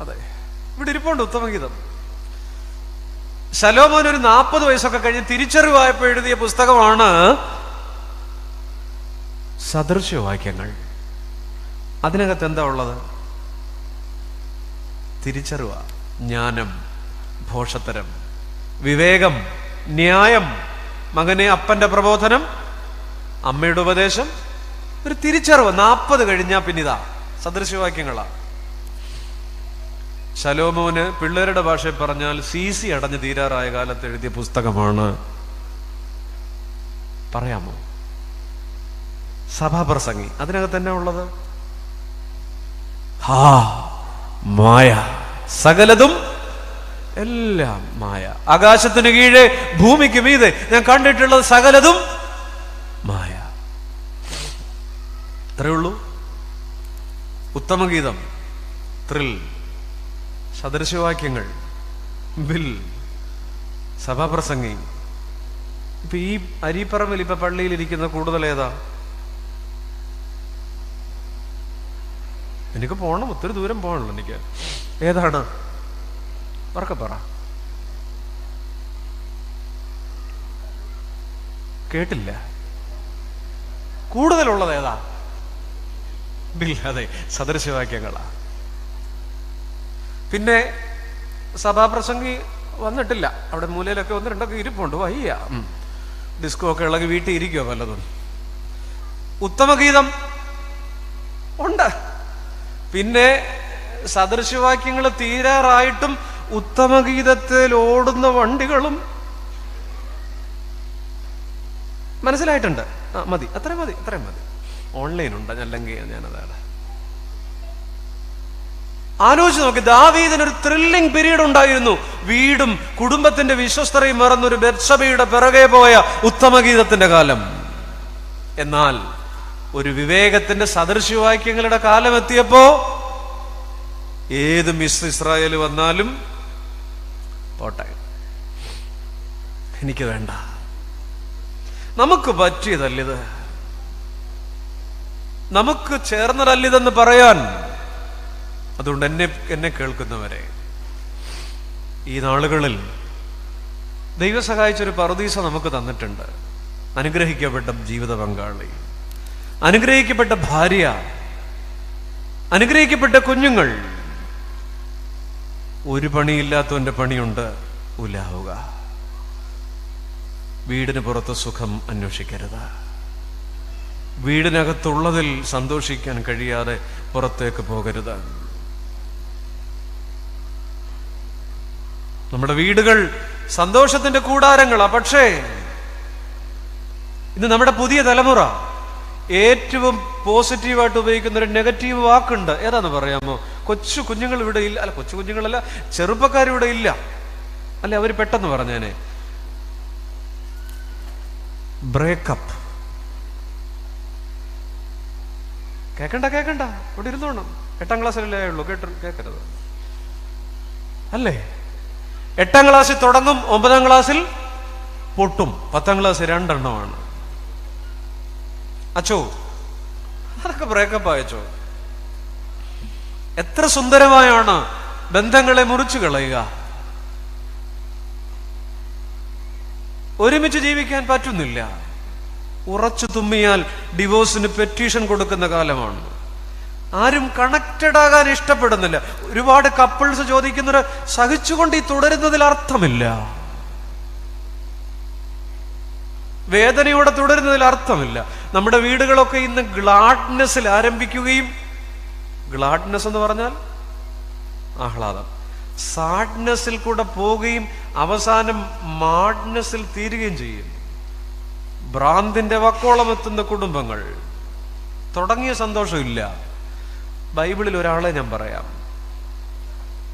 അതെ, ഇവിടെ ഇരിപ്പുണ്ട് ഉത്തമഗീതം. ശലോമോൻ ഒരു 40 വയസ്സൊക്കെ കഴിഞ്ഞ് തിരിച്ചറിവായപ്പോ എഴുതിയ പുസ്തകമാണ് സദൃശവാക്യങ്ങൾ. അതിനകത്ത് എന്താ ഉള്ളത്? തിരിച്ചറിവ, ജ്ഞാനം, ഭോഷത്തരം, വിവേകം, ന്യായം, മകനെ അപ്പന്റെ പ്രബോധനം, അമ്മയുടെ ഉപദേശം, ഒരു തിരിച്ചറിവ്. 40 കഴിഞ്ഞാൽ പിന്നിതാ സദൃശവാക്യങ്ങളാ. ശലോമോന് പിള്ളേരുടെ ഭാഷയിൽ പറഞ്ഞാൽ CC അടഞ്ഞു തീരാറായ കാലത്ത് എഴുതിയ പുസ്തകമാണ്. പറയാമോ? സഭാപ്രസംഗി അതിനകത്ത് തന്നെ ഉള്ളത്. മായ, സകലതും എല്ലാം മായ. ആകാശത്തിന് കീഴെ ഭൂമിക്ക് മീതെ ഞാൻ കണ്ടിട്ടുള്ളത് സകലതും മായ. അത്രേ ഉള്ളൂ. ഉത്തമഗീതം, ത്രിൽ, സദൃശവാക്യങ്ങൾ, ബിൽ, സഭാപ്രസംഗി. ഇപ്പൊ ഈ അരിപ്പറമ്പിൽ ഇപ്പൊ പള്ളിയിലിരിക്കുന്ന കൂടുതൽ ഏതാ? എനിക്ക് പോകണം, ഒത്തിരി ദൂരം പോകണല്ലോ എനിക്ക്. ഏതാണ്? ഉറക്കെ പറ. കേട്ടില്ല. കൂടുതലുള്ളത് ഏതാ? ബിൽ. അതെ, സദൃശവാക്യങ്ങളാ. പിന്നെ സഭാപ്രസംഗി വന്നിട്ടില്ല. അവിടെ മൂലയിലൊക്കെ 1-2 ഇരിപ്പുണ്ട്. വയ്യ, ഡിസ്കോ ഒക്കെ ഇളകി വീട്ടിൽ ഇരിക്കുവോ വല്ലതും. ഉത്തമഗീതം ഉണ്ട്. പിന്നെ സദൃശവാക്യങ്ങൾ തീരാറായിട്ടും ഉത്തമഗീതത്തിൽ ഓടുന്ന വണ്ടികളും മനസ്സിലായിട്ടുണ്ട്. മതി, അത്രയും മതി. ഓൺലൈൻ ഉണ്ട്, അല്ലെങ്കിൽ ഞാനതാണ് ആലോചിച്ച് നോക്കി. ദാവീദിനൊരു ത്രില്ലിംഗ് പീരീഡ് ഉണ്ടായിരുന്നു. വീടും കുടുംബത്തിന്റെ വിശ്വസ്തതയും മറന്നൊരു ബത്ശബയുടെ പിറകെ പോയ ഉത്തമഗീതത്തിന്റെ കാലം. എന്നാൽ ഒരു വിവേകത്തിന്റെ സദൃശവാക്യങ്ങളുടെ കാലം എത്തിയപ്പോ ഏത് മിസ് ഇസ്രായേൽ വന്നാലും പോട്ടെ, എനിക്ക് വേണ്ട, നമുക്ക് പറ്റിയതല്ലിത്, നമുക്ക് ചേർന്നതല്ലിതെന്ന് പറയാൻ. അതുകൊണ്ട് എന്നെ കേൾക്കുന്നവരെ, ഈ നാളുകളിൽ ദൈവം സഹായിച്ചൊരു പറുദീസ നമുക്ക് തന്നിട്ടുണ്ട്. അനുഗ്രഹിക്കപ്പെട്ട ജീവിത പങ്കാളി, അനുഗ്രഹിക്കപ്പെട്ട ഭാര്യ, അനുഗ്രഹിക്കപ്പെട്ട കുഞ്ഞുങ്ങൾ. ഒരു പണിയില്ലാത്തവന്റെ പണിയുണ്ട്, ഉലാവുക. വീടിന് പുറത്ത് സുഖം അന്വേഷിക്കരുത്. വീടിനകത്തുള്ളതിൽ സന്തോഷിക്കാൻ കഴിയാതെ പുറത്തേക്ക് പോകരുത്. നമ്മുടെ വീടുകൾ സന്തോഷത്തിന്റെ കൂടാരങ്ങളാ. പക്ഷേ ഇന്ന് നമ്മുടെ പുതിയ തലമുറ ഏറ്റവും പോസിറ്റീവായിട്ട് ഉപയോഗിക്കുന്ന ഒരു നെഗറ്റീവ് വാക്കുണ്ട്. ഏതാന്ന് പറയാമോ? കൊച്ചു കുഞ്ഞുങ്ങൾ ഇവിടെ ഇല്ല. അല്ല, കൊച്ചു കുഞ്ഞുങ്ങളല്ല, ചെറുപ്പക്കാരിവിടെ ഇല്ല. അല്ലെ, അവര് പെട്ടെന്ന് പറഞ്ഞേനെ ബ്രേക്കപ്പ്. കേക്കണ്ട, ഇവിടെ ഇരുന്നോണം. 8ാം ക്ലാസ്സിലല്ലേ ഉള്ളൂ, കേക്കരുത്. അല്ലേ, 8ാം ക്ലാസ്സിൽ തുടങ്ങും, 9ാം ക്ലാസ്സിൽ പൊട്ടും, 10ാം ക്ലാസ്സിൽ 2 എണ്ണമാണ്. അച്ചോ, അതൊക്കെ ബ്രേക്കപ്പ് അയച്ചോ. എത്ര സുന്ദരമായാണ് ബന്ധങ്ങളെ മുറിച്ചു കളയുക. ഒരുമിച്ച് ജീവിക്കാൻ പറ്റുന്നില്ല. ഉറച്ചു തുമ്മിയാൽ ഡിവോഴ്സിന് പെറ്റീഷൻ കൊടുക്കുന്ന കാലമാണ്. ആരും കണക്റ്റഡ് ആകാൻ ഇഷ്ടപ്പെടുന്നില്ല. ഒരുപാട് കപ്പിൾസ് ചോദിക്കുന്നത് സഹിച്ചുകൊണ്ട് ഈ തുടരുന്നതിൽ അർത്ഥമില്ല, വേദനയോടെ തുടരുന്നതിൽ അർത്ഥമില്ല. നമ്മുടെ വീടുകളൊക്കെ ഇന്ന് ഗ്ലാഡ്നെസ്സിൽ ആരംഭിക്കുകയും, ഗ്ലാഡ്നെസ് എന്ന് പറഞ്ഞാൽ ആഹ്ലാദം, സാഡ്നെസ്സിൽ കൂടെ പോവുകയും അവസാനം മാഡ്നെസ്സിൽ തീരുകയും ചെയ്യും. ഭ്രാന്തിന്റെ വക്കോളം എത്തുന്ന കുടുംബങ്ങൾ. തുടങ്ങിയ സന്തോഷമില്ല. ബൈബിളിൽ ഒരാളെ ഞാൻ പറയാം.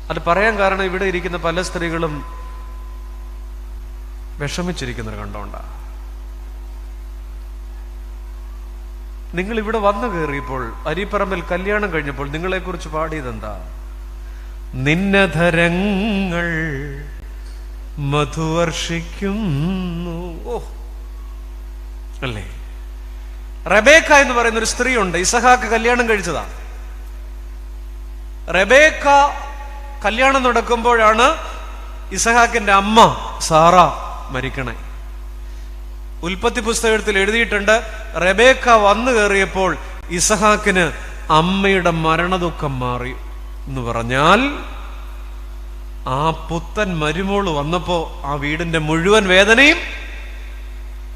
അത് പറയാൻ കാരണം ഇവിടെ ഇരിക്കുന്ന പല സ്ത്രീകളും വിഷമിച്ചിരിക്കുന്നത് കണ്ടോണ്ടാ. നിങ്ങൾ ഇവിടെ വന്നു കയറിയപ്പോൾ, അരിപ്പറമ്പിൽ കല്യാണം കഴിഞ്ഞപ്പോൾ നിങ്ങളെക്കുറിച്ച് പാടിയതെന്താ? നിന്നധരങ്ങൾ മധുവർഷിക്കുന്നു. ഓ അല്ലേ? റെബേക്ക എന്ന് പറയുന്ന ഒരു സ്ത്രീ ഉണ്ട്. ഇസഹാക്ക് കല്യാണം കഴിച്ചതാ. റെബേക്ക കല്യാണം നടക്കുമ്പോഴാണ് ഇസഹാക്കിന്റെ അമ്മ സാറ മരിക്കണേ. ഉൽപ്പത്തി പുസ്തകത്തിൽ എഴുതിയിട്ടുണ്ട്, റെബേക്ക വന്നു കയറിയപ്പോൾ ഇസഹാക്കിന് അമ്മയുടെ മരണദുഃഖം മാറി എന്ന് പറഞ്ഞാൽ ആ പുത്തൻ മരുമോള് വന്നപ്പോ ആ വീടിന്റെ മുഴുവൻ വേദനയും,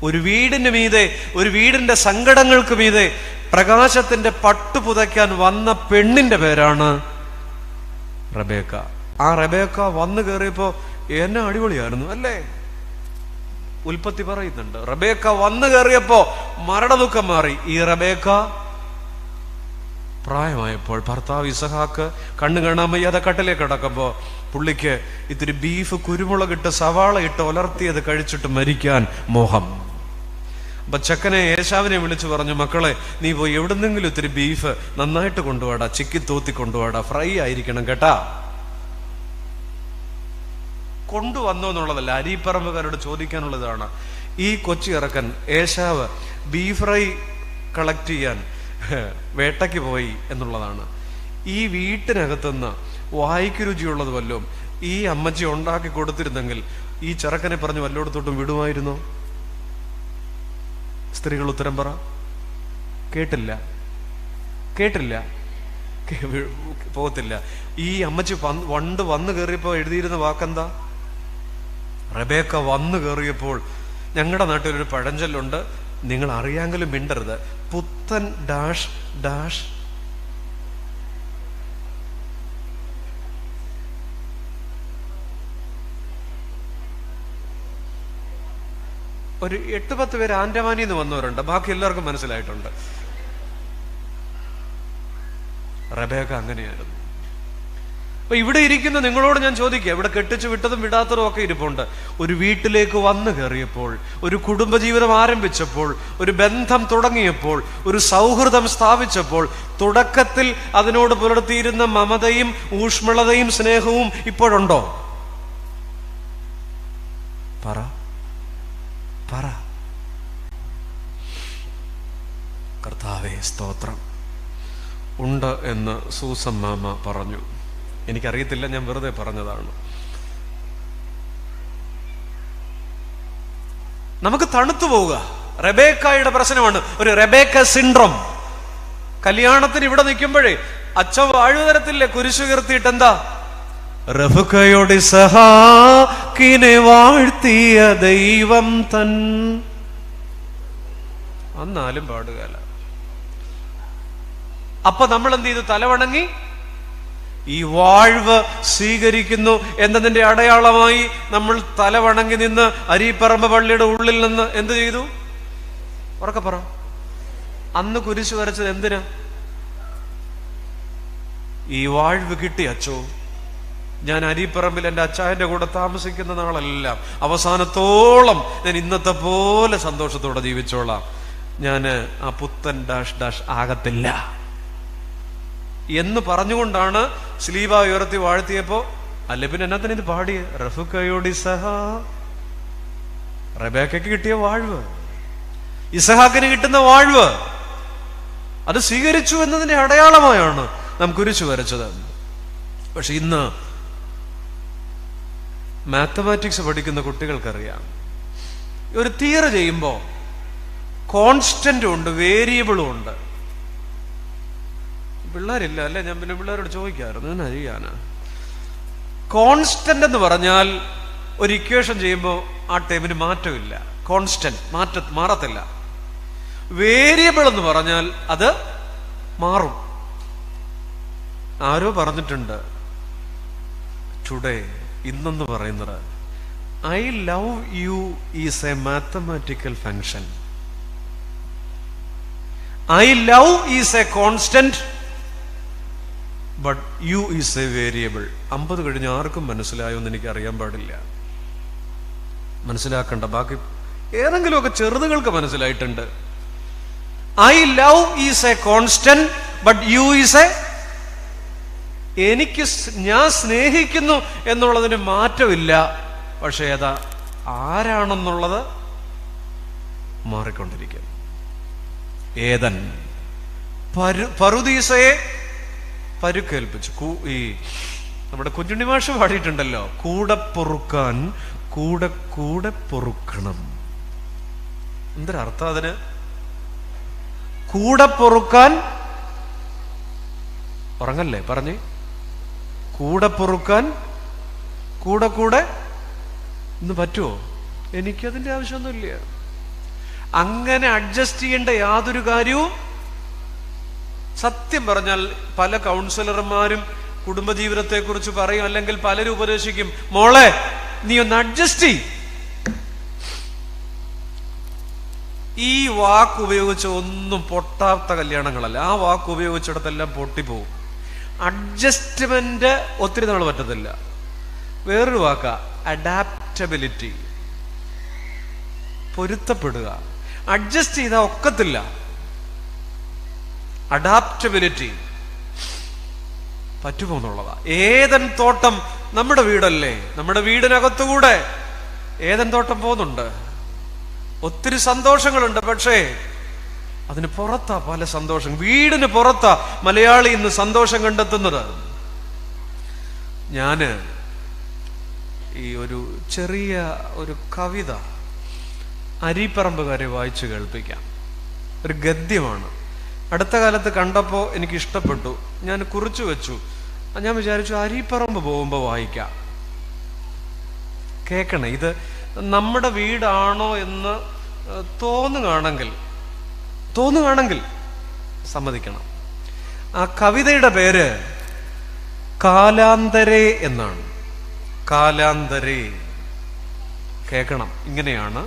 ഒരു വീടിന് മീതെ, ഒരു വീടിന്റെ സങ്കടങ്ങൾക്ക് മീതെ പ്രകാശത്തിന്റെ പട്ടു പുതയ്ക്കാൻ വന്ന പെണ്ണിന്റെ പേരാണ് റബേക്ക. ആ റബേക്ക വന്നു കയറിയപ്പോ എന്നെ അടിപൊളിയായിരുന്നു അല്ലേ? ഉൽപ്പത്തി പറയുന്നുണ്ട്, റബേക്ക വന്നു കയറിയപ്പോ മരണദുഃഖം മാറി. ഈ റബേക്ക പ്രായമായപ്പോൾ ഭർത്താവ് ഇസഹാക്ക് കണ്ണു കാണാൻ വയ്യാതെ കട്ടിലേക്ക് കിടക്കുമ്പോ പുള്ളിക്ക് ഇത്തിരി ബീഫ് കുരുമുളകിട്ട് സവാള ഇട്ട് ഉലർത്തിയത് കഴിച്ചിട്ട് മരിക്കാൻ മോഹം. അപ്പൊ ചെക്കനെ ഏശാവിനെ വിളിച്ചു പറഞ്ഞു, മക്കളെ നീ പോയി എവിടുന്നെങ്കിലും ഇത്തിരി ബീഫ് നന്നായിട്ട് കൊണ്ടുപോടാ, ചിക്കി തൂത്തി കൊണ്ടുപോടാ, ഫ്രൈ ആയിരിക്കണം കേട്ടാ. കൊണ്ടുവന്നോ എന്നുള്ളതല്ല, അരിപ്പറമ്പുകാരോട് ചോദിക്കാനുള്ളതാണ്. ഈ കൊച്ചി ഇറക്കൻ ഏശാവ് ബീഫ് ഫ്രൈ കളക്ട് ചെയ്യാൻ വേട്ടയ്ക്ക് പോയി എന്നുള്ളതാണ്. ഈ വീട്ടിനകത്തുനിന്ന് വായിക്ക് രുചിയുള്ളത് വല്ലതും ഈ അമ്മച്ചി ഉണ്ടാക്കി കൊടുത്തിരുന്നെങ്കിൽ ഈ ചെറുക്കനെ പറഞ്ഞ് വല്ലോടത്തോട്ടും വിടുമായിരുന്നോ? സ്ത്രീകൾ ഉത്തരം പറ. കേട്ടില്ല, പോകത്തില്ല. ഈ അമ്മച്ചി വന്നു കയറിയപ്പോ എഴുതിയിരുന്ന വാക്കെന്താ? റബേക്ക വന്നു കയറിയപ്പോൾ. ഞങ്ങളുടെ നാട്ടിലൊരു പഴഞ്ചൊല്ലുണ്ട്, നിങ്ങൾ അറിയാമെങ്കിലും മിണ്ടരുത്, പുത്തൻ ഡാഷ് ഡാഷ്. ഒരു 8-10 പേര് ആൻഡമാനിൽ നിന്ന് വന്നവരുണ്ട്, ബാക്കി എല്ലാവർക്കും മനസ്സിലായിട്ടുണ്ട്. റബേക്ക അങ്ങനെയായിരുന്നു. അപ്പൊ ഇവിടെ ഇരിക്കുന്ന നിങ്ങളോട് ഞാൻ ചോദിക്കുക, ഇവിടെ കെട്ടിച്ചു വിട്ടതും വിടാത്തതും ഒക്കെ ഇരിപ്പുണ്ട്. ഒരു വീട്ടിലേക്ക് വന്നു കയറിയപ്പോൾ, ഒരു കുടുംബജീവിതം ആരംഭിച്ചപ്പോൾ, ഒരു ബന്ധം തുടങ്ങിയപ്പോൾ, ഒരു സൗഹൃദം സ്ഥാപിച്ചപ്പോൾ, തുടക്കത്തിൽ അതിനോട് പുലർത്തിയിരുന്ന മമതയും ഊഷ്മളതയും സ്നേഹവും ഇപ്പോഴുണ്ടോ? പറ. കർത്താവേ സ്തോത്രം. ഉണ്ട് എന്ന് സൂസൻ മാമ പറഞ്ഞു. എനിക്കറിയത്തില്ല, ഞാൻ വെറുതെ പറഞ്ഞതാണ്. നമുക്ക് തണുത്തു പോവുക റബേക്കായുടെ പ്രശ്നമാണ്, ഒരു റബേക്ക സിൻഡ്രോം. കല്യാണത്തിന് ഇവിടെ നിൽക്കുമ്പോഴേ അച്ഛൻ വാഴുതരത്തില്ലേ കുരിശു കീർത്തിയിട്ട് എന്താ? റഫ്കയോട് ഇസ്ഹാക്കിനെ വാഴ്ത്തിയ ദൈവം തൻ. അന്നാലും പാടുകയല്ല. അപ്പൊ നമ്മൾ എന്ത് ചെയ്തു? തലവണങ്ങി ഈ വാഴ്വ് സ്വീകരിക്കുന്നു എന്നതിന്റെ അടയാളമായി നമ്മൾ തലവണങ്ങി നിന്ന് അരീപ്പറമ്പ് പള്ളിയുടെ ഉള്ളിൽ നിന്ന് എന്ത് ചെയ്തു? ഉറക്കെ പറ. അന്ന് കുരിശു വരച്ചത് എന്തിനാ? ഈ വാഴ്വ് കിട്ടി അച്ചോ, ഞാൻ അരീപ്പറമ്പിൽ എൻ്റെ അച്ചായന്റെ കൂടെ താമസിക്കുന്ന നാളെല്ലാം അവസാനത്തോളം ഞാൻ ഇന്നത്തെ പോലെ സന്തോഷത്തോടെ ജീവിച്ചോളാം, ഞാൻ ആ പുത്തൻ ഡാഷ് ഡാഷ് ആകത്തില്ല എന്ന് പറഞ്ഞുകൊണ്ടാണ് സ്ലീബ ഉയർത്തി വാഴ്ത്തിയപ്പോ. അല്ലെ പിന്നെ എന്നാത്തിന് ഇത് പാടിയ? റഫ്കയോട് റബേക്കയ്ക്ക് കിട്ടിയ വാഴ്വ്, ഇസഹാക്കിന് കിട്ടുന്ന വാഴ്വ്, അത് സ്വീകരിച്ചു എന്നതിന്റെ അടയാളമായാണ് നാം കുരിശു വരച്ചത്. പക്ഷെ ഇന്ന് മാത്തമാറ്റിക്സ് പഠിക്കുന്ന കുട്ടികൾക്കറിയാം, ഒരു തിയറി ചെയ്യുമ്പോ കോൺസ്റ്റന്റും ഉണ്ട്, വേരിയബിളും ഉണ്ട്. പിള്ളേരില്ല അല്ലെ? ഞാൻ പിന്നെ പിള്ളേരോട് ചോദിക്കാറുണ്ട്, എന്നാ ചെയ്യാനാ? കോൺസ്റ്റന്റ് എന്ന് പറഞ്ഞാൽ ഒരു ഇക്വേഷൻ ചെയ്യുമ്പോൾ ആ ടൈമിന് മാറ്റമില്ല, കോൺസ്റ്റന്റ് മാറത്തില്ല. വേരിയബിൾ എന്ന് പറഞ്ഞാൽ അത് മാറും. ആരോ പറഞ്ഞിട്ടുണ്ട് ടുഡേ, ഇന്നെന്ന് പറയുന്നത്, I love you is A mathematical function, I love is A constant, but you is A variable. 50 കഴിഞ്ഞ് ആർക്കും മനസ്സിലായോ എന്ന് എനിക്ക് അറിയാൻ പാടില്ല. മനസ്സിലാക്കണ്ട, ബാക്കി ഏതെങ്കിലുമൊക്കെ ചെറുതുകൾക്ക് മനസ്സിലായിട്ടുണ്ട്. I love is A constant but you is A, ഞാൻ സ്നേഹിക്കുന്നു എന്നുള്ളതിന് മാറ്റമില്ല, പക്ഷെ ഏതാ ആരാണെന്നുള്ളത് മാറിക്കൊണ്ടിരിക്കും. ഏതൻ പറുദീസയെ പരുക്കേൽപ്പിച്ചു. ഈ നമ്മുടെ കുഞ്ഞുണ്ണി മാഷ് പാടിയിട്ടുണ്ടല്ലോ, കൂടെ പൊറുക്കാൻ കൂടെ കൂടെ പൊറുക്കണം. എന്തൊരർത്ഥം അതിന്? കൂടെ പൊറുക്കാൻ, ഉറങ്ങല്ലേ പറഞ്ഞേ, കൂടെ പൊറുക്കാൻ കൂടെ കൂടെ ഇന്ന് പറ്റുമോ? എനിക്കതിൻ്റെ ആവശ്യമൊന്നുമില്ല. അങ്ങനെ അഡ്ജസ്റ്റ് ചെയ്യേണ്ട യാതൊരു കാര്യവും, സത്യം പറഞ്ഞാൽ പല കൗൺസിലർമാരും കുടുംബജീവിതത്തെ കുറിച്ച് പറയും, അല്ലെങ്കിൽ പലരും ഉപദേശിക്കും, മോളെ നീ ഒന്ന് അഡ്ജസ്റ്റ് ചെയ്. ഈ വാക്ക് ഉപയോഗിച്ച് ഒന്നും പൊട്ടാത്ത കല്യാണങ്ങളല്ല. ആ വാക്ക് ഉപയോഗിച്ചിടത്തെല്ലാം പൊട്ടിപ്പോവും. അഡ്ജസ്റ്റ്മെന്റ് ഒത്തിരി നാൾ പറ്റത്തില്ല. വേറൊരു വാക്കാ അഡാപ്റ്റബിലിറ്റി, പൊരുത്തപ്പെടുക. അഡ്ജസ്റ്റ് ചെയ്താൽ ഒക്കത്തില്ല. അഡാപ്റ്റബിലിറ്റി പറ്റുമോ എന്നുള്ളതാ. ഏദൻ തോട്ടം നമ്മുടെ വീടല്ലേ? നമ്മുടെ വീടിനകത്തുകൂടെ ഏദൻ തോട്ടം പോകുന്നുണ്ട്. ഒത്തിരി സന്തോഷങ്ങളുണ്ട്. പക്ഷേ അതിന് പുറത്താ പല സന്തോഷം. വീടിന് പുറത്താ മലയാളി ഇന്ന് സന്തോഷം കണ്ടെത്തുന്നത്. ഞാന് ഈ ഒരു ചെറിയ ഒരു കവിത അരിപ്പറമ്പുകാരെ വായിച്ചു കേൾപ്പിക്കാം. ഒരു ഗദ്യമാണ്. അടുത്ത കാലത്ത് കണ്ടപ്പോൾ എനിക്ക് ഇഷ്ടപ്പെട്ടു. ഞാൻ കുറിച്ചു വെച്ചു. ഞാൻ വിചാരിച്ചു അരിപ്പറമ്പ് പോകുമ്പോൾ വായിക്കാം. കേൾക്കണേ. ഇത് നമ്മുടെ വീടാണോ എന്ന് തോന്നുകയാണെങ്കിൽ സമ്മതിക്കണം. ആ കവിതയുടെ പേര് കാലാന്തരേ എന്നാണ്. കാലാന്തരേ. കേൾക്കണം. ഇങ്ങനെയാണ്.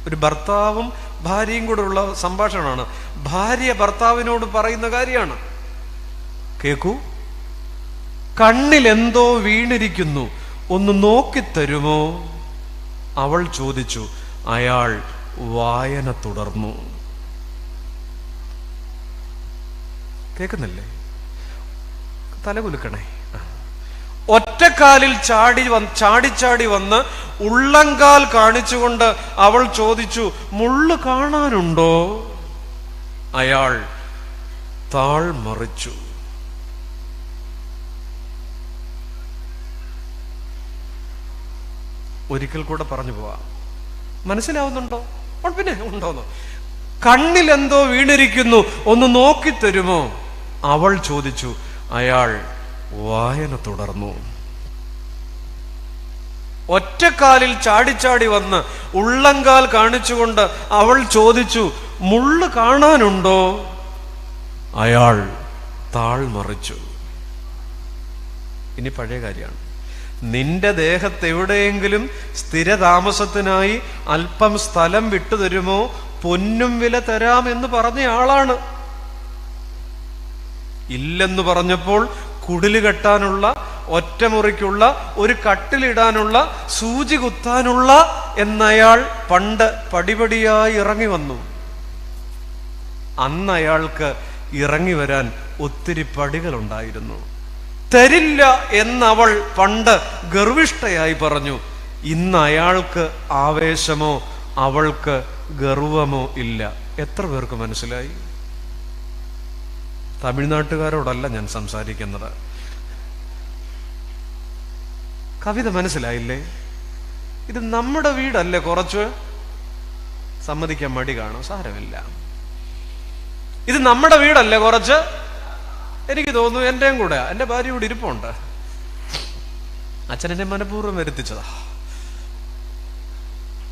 ഒരു ഭർത്താവും ഭാര്യയും കൂടെ ഉള്ള സംഭാഷണമാണ്. ഭാര്യ ഭർത്താവിനോട് പറയുന്ന കാര്യമാണ്. കേക്കൂ. കണ്ണിൽ എന്തോ വീണിരിക്കുന്നു, ഒന്ന് നോക്കിത്തരുമോ? അവൾ ചോദിച്ചു. അയാൾ വായന തുടർന്നു. കേൾക്കുന്നില്ലേ? തലകുലുക്കണേ. ഒറ്റക്കാലിൽ ചാടി വന്ന് ഉള്ളങ്കാൽ കാണിച്ചുകൊണ്ട് അവൾ ചോദിച്ചു, മുള്ളു കാണാനുണ്ടോ? അയാൾ താൾ മറിച്ചു. ഒരിക്കൽ കൂടെ പറഞ്ഞു പോവാം. മനസ്സിലാവുന്നുണ്ടോ? പിന്നെ ഉണ്ടോന്നോ? കണ്ണിൽ എന്തോ വീണിരിക്കുന്നു, ഒന്ന് നോക്കിത്തരുമോ? അവൾ ചോദിച്ചു. അയാൾ വായന തുടർന്നു. ഒറ്റക്കാലിൽ ചാടി വന്ന് ഉള്ളങ്കാൽ കാണിച്ചുകൊണ്ട് അവൾ ചോദിച്ചു, മുള്ളു കാണാനുണ്ടോ? അയാൾ താൾ മറിച്ചു. ഇനി പഴയ കാര്യമാണ്. നിന്റെ ദേഹത്ത് എവിടെയെങ്കിലും സ്ഥിരതാമസത്തിനായി അല്പം സ്ഥലം വിട്ടുതരുമോ? പൊന്നും വില തരാമെന്ന് പറഞ്ഞ ആളാണ്. ഇല്ലെന്ന് പറഞ്ഞപ്പോൾ കുടില് കെട്ടാനുള്ള, ഒറ്റമുറിക്കുള്ള, ഒരു കട്ടിലിടാനുള്ള, സൂചി കുത്താനുള്ള എന്നയാൾ പണ്ട് പടിപടിയായി ഇറങ്ങി വന്നു. അന്ന് അയാൾക്ക് ഇറങ്ങി വരാൻ ഒത്തിരി പടികളുണ്ടായിരുന്നു. തരില്ല എന്നവൾ പണ്ട് ഗർവിഷ്ഠയായി പറഞ്ഞു. ഇന്ന് അയാൾക്ക് ആവേശമോ അവൾക്ക് ഗർവമോ ഇല്ല. എത്ര പേർക്ക് മനസ്സിലായി? തമിഴ്നാട്ടുകാരോടല്ല ഞാൻ സംസാരിക്കുന്നത്. കവിത മനസ്സിലായില്ലേ? ഇത് നമ്മുടെ വീടല്ലേ? കുറച്ച് സമ്മതിക്കാൻ മടി കാണും, സാരമില്ല. ഇത് നമ്മുടെ വീടല്ലേ? കുറച്ച് എനിക്ക് തോന്നുന്നു എന്റെയും കൂടെ, എന്റെ ഭാര്യ കൂടെ ഇരിപ്പുണ്ട്. അച്ഛൻ എന്നെ മനഃപൂർവ്വം വരുത്തിച്ചതാ.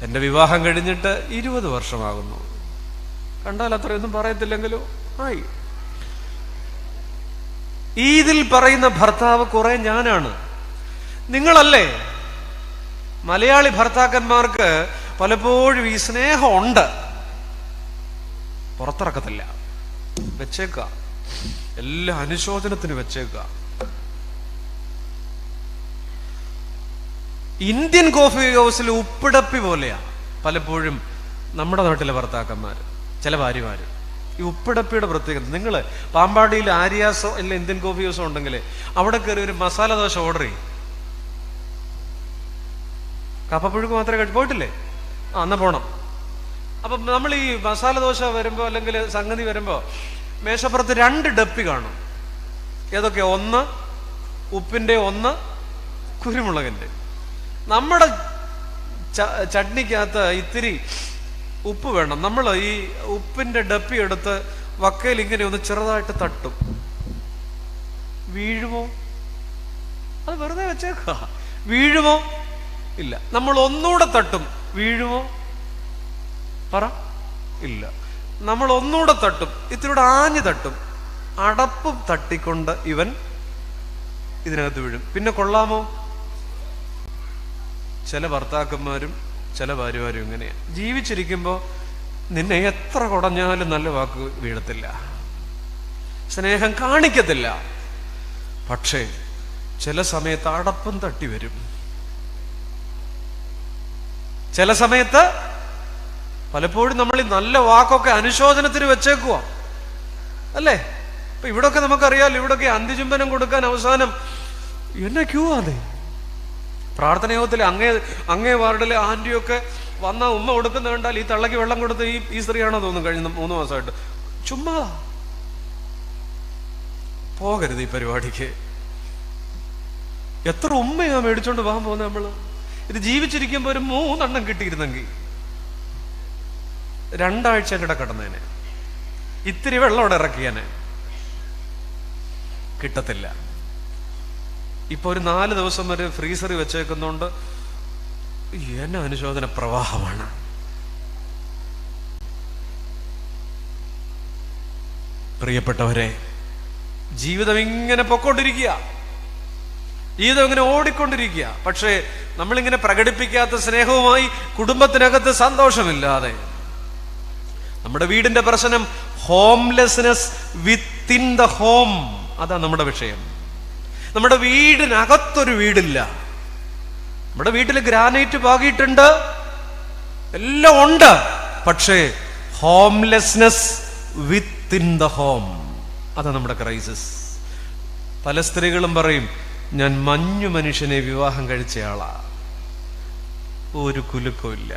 എന്റെ വിവാഹം കഴിഞ്ഞിട്ട് 20 വർഷമാകുന്നു. കണ്ടാൽ അത്രയൊന്നും പറയത്തില്ലെങ്കിലും ആയി. ഇതിൽ പറയുന്ന ഭർത്താവ് കുറെ ഞാനാണ്. നിങ്ങളല്ലേ? മലയാളി ഭർത്താക്കന്മാർക്ക് പലപ്പോഴും ഈ സ്നേഹം ഉണ്ട്, പുറത്തിറക്കത്തില്ല. വെച്ചേക്ക, എല്ലാ അനുശോചനത്തിന് വെച്ചേക്ക. ഇന്ത്യൻ കോഫി ഹൗസിൽ ഉപ്പിടപ്പി പോലെയാ പലപ്പോഴും നമ്മുടെ നാട്ടിലെ ഭർത്താക്കന്മാർ, ചില ഭാര്യമാര്. ഈ ഉപ്പിടപ്പിയുടെ പ്രത്യേകത, നിങ്ങൾ പാമ്പാടിയിൽ ആര്യാസോ അല്ല ഇന്ത്യൻ കോഫി ഹൗസോ ഉണ്ടെങ്കിൽ അവിടെ കയറി ഒരു മസാല ദോശ ഓർഡർ ചെയ്യും. കപ്പപ്പുഴുക്ക് മാത്രമേ പോയിട്ടില്ലേ? എന്നാ പോണം. അപ്പം നമ്മൾ ഈ മസാല ദോശ വരുമ്പോ അല്ലെങ്കിൽ സംഗതി വരുമ്പോ മേശപ്പുറത്ത് 2 ഡപ്പി കാണും. ഏതൊക്കെ? ഒന്ന് ഉപ്പിന്റെ, ഒന്ന് കുരുമുളകിന്റെ. നമ്മുടെ ചട്നിക്കകത്ത് ഇത്തിരി ഉപ്പ് വേണം. നമ്മൾ ഈ ഉപ്പിന്റെ ഡപ്പി എടുത്ത് വക്കയിൽ ഇങ്ങനെ ഒന്ന് ചെറുതായിട്ട് തട്ടും. വീഴുമോ? അത് വെറുതെ വെച്ചേക്ക. വീഴുമോ? ഇല്ല. നമ്മൾ ഒന്നുകൂടെ തട്ടും, വീഴുമോ? പറ. ഇല്ല. നമ്മൾ ഒന്നുകൂടെ തട്ടും, ഇത്തിരിയുടെ ആഞ്ഞു തട്ടും, അടപ്പും തട്ടിക്കൊണ്ട് ഇവൻ ഇതിനകത്ത് വീഴും. പിന്നെ കൊള്ളാമോ? ചില ഭർത്താക്കന്മാരും ചില ഭാര്യമാരും ഇങ്ങനെയാണ്. ജീവിച്ചിരിക്കുമ്പോ നിന്നെ എത്ര കുടഞ്ഞാലും നല്ല വാക്ക് വീഴത്തില്ല, സ്നേഹം കാണിക്കത്തില്ല. പക്ഷേ ചില സമയത്ത് അടപ്പും തട്ടി വരും. ചില സമയത്ത് പലപ്പോഴും നമ്മൾ ഈ നല്ല വാക്കൊക്കെ അനുശോചനത്തിന് വെച്ചേക്കുവാ, അല്ലേ? ഇപ്പൊ ഇവിടൊക്കെ നമുക്കറിയാലോ, ഇവിടൊക്കെ അന്ത്യചുംബനം കൊടുക്കാൻ അവസാനം എന്നെ ക്യൂ അതെ. പ്രാർത്ഥനയോഗത്തിൽ അങ്ങേ വാർഡിലെ ആന്റിയൊക്കെ വന്ന ഉമ്മ കൊടുക്കുന്ന കണ്ടാൽ ഈ തള്ളക്ക് വെള്ളം കൊടുത്ത് ഈ സ്ത്രീയാണോ തോന്നുന്നു കഴിഞ്ഞ 3 മാസമായിട്ട്. ചുമ്മാ പോകരുത് ഈ പരിപാടിക്ക്. എത്ര ഉമ്മയാ മേടിച്ചോണ്ട് പോകാൻ പോകുന്നത് നമ്മള്. ഇത് ജീവിച്ചിരിക്കുമ്പോ ഒരു 3 എണ്ണം കിട്ടിയിരുന്നെങ്കിൽ 2 ആഴ്ച കൂടെ കിടന്നേനെ, ഇത്തിരി വെള്ളം അവിടെ ഇറക്കിയാനെ. കിട്ടത്തില്ല. ഇപ്പൊ ഒരു 4 ദിവസം വരെ ഫ്രീസറിൽ വെച്ചേക്കുന്നോണ്ട് എന്നെ അനുശോചന പ്രവാഹമാണ്. പ്രിയപ്പെട്ടവരെ, ജീവിതം ഇങ്ങനെ പൊക്കോണ്ടിരിക്കുക, ജീവിതം ഇങ്ങനെ ഓടിക്കൊണ്ടിരിക്കുക. പക്ഷേ നമ്മളിങ്ങനെ പ്രകടിപ്പിക്കാത്ത സ്നേഹവുമായി കുടുംബത്തിനകത്ത് സന്തോഷമില്ലാതെ, നമ്മുടെ വീടിന്റെ പ്രശ്നം ഹോംലെസ്നെസ് വിത്തിൻ ദ ഹോം. അതാ നമ്മുടെ വിഷയം. നമ്മുടെ വീടിനകത്തൊരു വീടില്ല. നമ്മുടെ വീട്ടിൽ ഗ്രാനൈറ്റ് പാകിയിട്ടുണ്ട്, എല്ലാം ഉണ്ട്, പക്ഷേ ഹോംലെസ്നെസ് വിത്തിൻ ദ ഹോം. അതാ നമ്മുടെ ക്രൈസിസ്. പല സ്ത്രീകളും പറയും, ഞാൻ മഞ്ഞു മനുഷ്യനെ വിവാഹം കഴിച്ചയാളാ, ഒരു കുലുക്കമില്ല,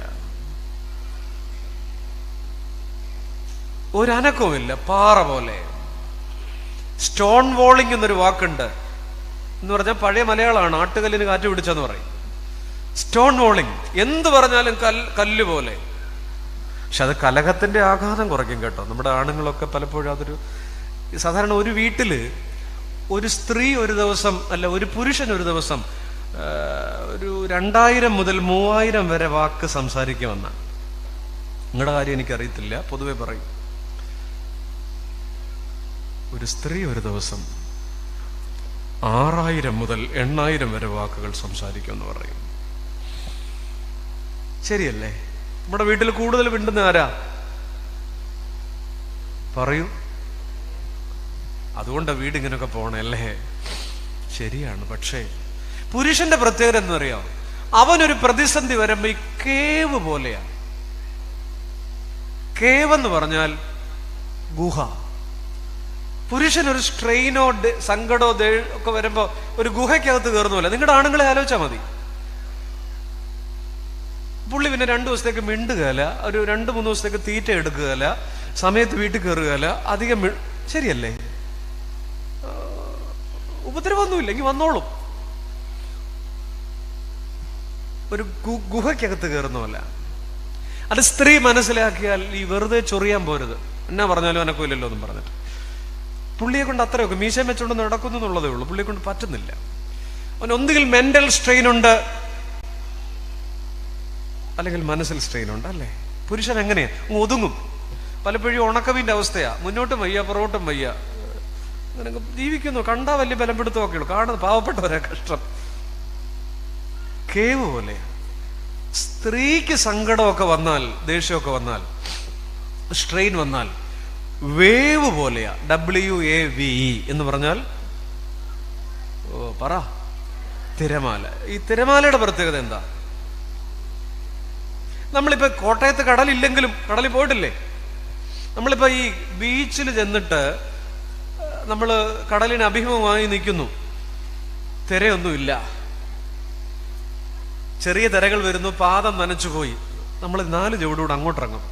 ഒരനക്കവുമില്ല, പാറ പോലെ. സ്റ്റോൺ വോളിംഗ് എന്നൊരു വാക്കുണ്ട്, എന്ന് പറഞ്ഞാൽ പഴയ മലയാളമാണ്, ആട്ടുകല്ലിന് കാറ്റ് പിടിച്ചെന്ന് പറയും. സ്റ്റോൺ വോളിംഗ്, എന്ത് പറഞ്ഞാലും കല്ല് പോലെ. പക്ഷെ അത് കലഹത്തിന്റെ ആഘാതം കുറയ്ക്കും കേട്ടോ. നമ്മുടെ ആണുങ്ങളൊക്കെ പലപ്പോഴും അതൊരു സാധാരണ ഒരു വീട്ടില് ഒരു സ്ത്രീ ഒരു ദിവസം, അല്ല ഒരു പുരുഷൻ ഒരു ദിവസം ഒരു 2000 മുതൽ 3000 വരെ വാക്ക് സംസാരിക്കുമെന്ന. നിങ്ങളുടെ കാര്യം എനിക്കറിയത്തില്ല, പൊതുവെ പറയും. ഒരു സ്ത്രീ ഒരു ദിവസം 6000 മുതൽ 8000 വരെ വാക്കുകൾ സംസാരിക്കുമെന്ന് പറയും. ശരിയല്ലേ? നമ്മുടെ വീട്ടിൽ കൂടുതൽ മിണ്ടുന്ന ആരാ? പറയൂ. അതുകൊണ്ടാ വീട് ഇങ്ങനെയൊക്കെ പോണല്ലേ. ശരിയാണ്. പക്ഷേ പുരുഷന്റെ പ്രത്യേകത എന്ന് പറയാം, അവനൊരു പ്രതിസന്ധി വരുമ്പോ ഈ കേവ് പോലെയാ. കേവ് എന്ന് പറഞ്ഞാൽ ഗുഹ. പുരുഷൻ ഒരു സ്ട്രെയിനോ സങ്കടോ ഒക്കെ വരുമ്പോ ഒരു ഗുഹയ്ക്കകത്ത് കയറുന്നില്ല. നിങ്ങളുടെ ആണുങ്ങളെ ആലോചിച്ചാൽ മതി. പുള്ളി പിന്നെ 2 ദിവസത്തേക്ക് മിണ്ടുകയല്ല, ഒരു 2-3 ദിവസത്തേക്ക് തീറ്റ എടുക്കുകയല്ല, സമയത്ത് വീട്ടിൽ കയറുകയല്ല, അധികം ശരിയല്ലേ? ഉപദ്രവമൊന്നുമില്ല, എങ്കിൽ വന്നോളും. ഒരു ഗുഹയ്ക്കകത്ത് കയറുന്നതല്ല. അത് സ്ത്രീ മനസ്സിലാക്കിയാൽ ഈ വെറുതെ ചൊറിയാൻ പോരുത്, എന്നാ പറഞ്ഞാലും അനക്കില്ലല്ലോ എന്നും പറഞ്ഞിട്ട് പുള്ളിയെ കൊണ്ട് അത്രയൊക്കെ മീശം വെച്ചുകൊണ്ട് നടക്കുന്നു എന്നുള്ളതേ ഉള്ളൂ. പുള്ളിയെ കൊണ്ട് പറ്റുന്നില്ല. അവൻ ഒന്നുകിൽ മെന്റൽ സ്ട്രെയിൻ ഉണ്ട്, അല്ലെങ്കിൽ മനസ്സിൽ സ്ട്രെയിൻ ഉണ്ട്, അല്ലേ? പുരുഷൻ എങ്ങനെയാ ഒതുങ്ങും. പലപ്പോഴും ഉണക്കമീൻ്റെ അവസ്ഥയാ, മുന്നോട്ടും വയ്യ പുറകോട്ടും വയ്യ, അങ്ങനെ ജീവിക്കുന്നു. കണ്ടാ വലിയ ബലപ്പെടുത്തമൊക്കെ ഉള്ളൂ, കാണുന്നത് പാവപ്പെട്ടവരെ കഷ്ടം. കേവ് പോലെ. സ്ത്രീക്ക് സങ്കടമൊക്കെ വന്നാൽ, ദേഷ്യമൊക്കെ വന്നാൽ, സ്ട്രെയിൻ വന്നാൽ വേവ് പോലെയാ. WAVE എന്ന് പറഞ്ഞാൽ പറ തിരമാല. ഈ തിരമാലയുടെ പ്രത്യേകത എന്താ? നമ്മളിപ്പോ കോട്ടയത്ത് കടലില്ലെങ്കിലും, കടലിൽ പോയിട്ടില്ലേ? നമ്മളിപ്പോ ഈ ബീച്ചിൽ ചെന്നിട്ട് നമ്മൾ കടലിന് അഭിമുഖമായി നിൽക്കുന്നു, തിരയൊന്നുമില്ല, ചെറിയ തിരകൾ വരുന്നു, പാദം നനച്ചുപോയി, നമ്മൾ 4 ചുവടുകൂടെ അങ്ങോട്ടിറങ്ങും.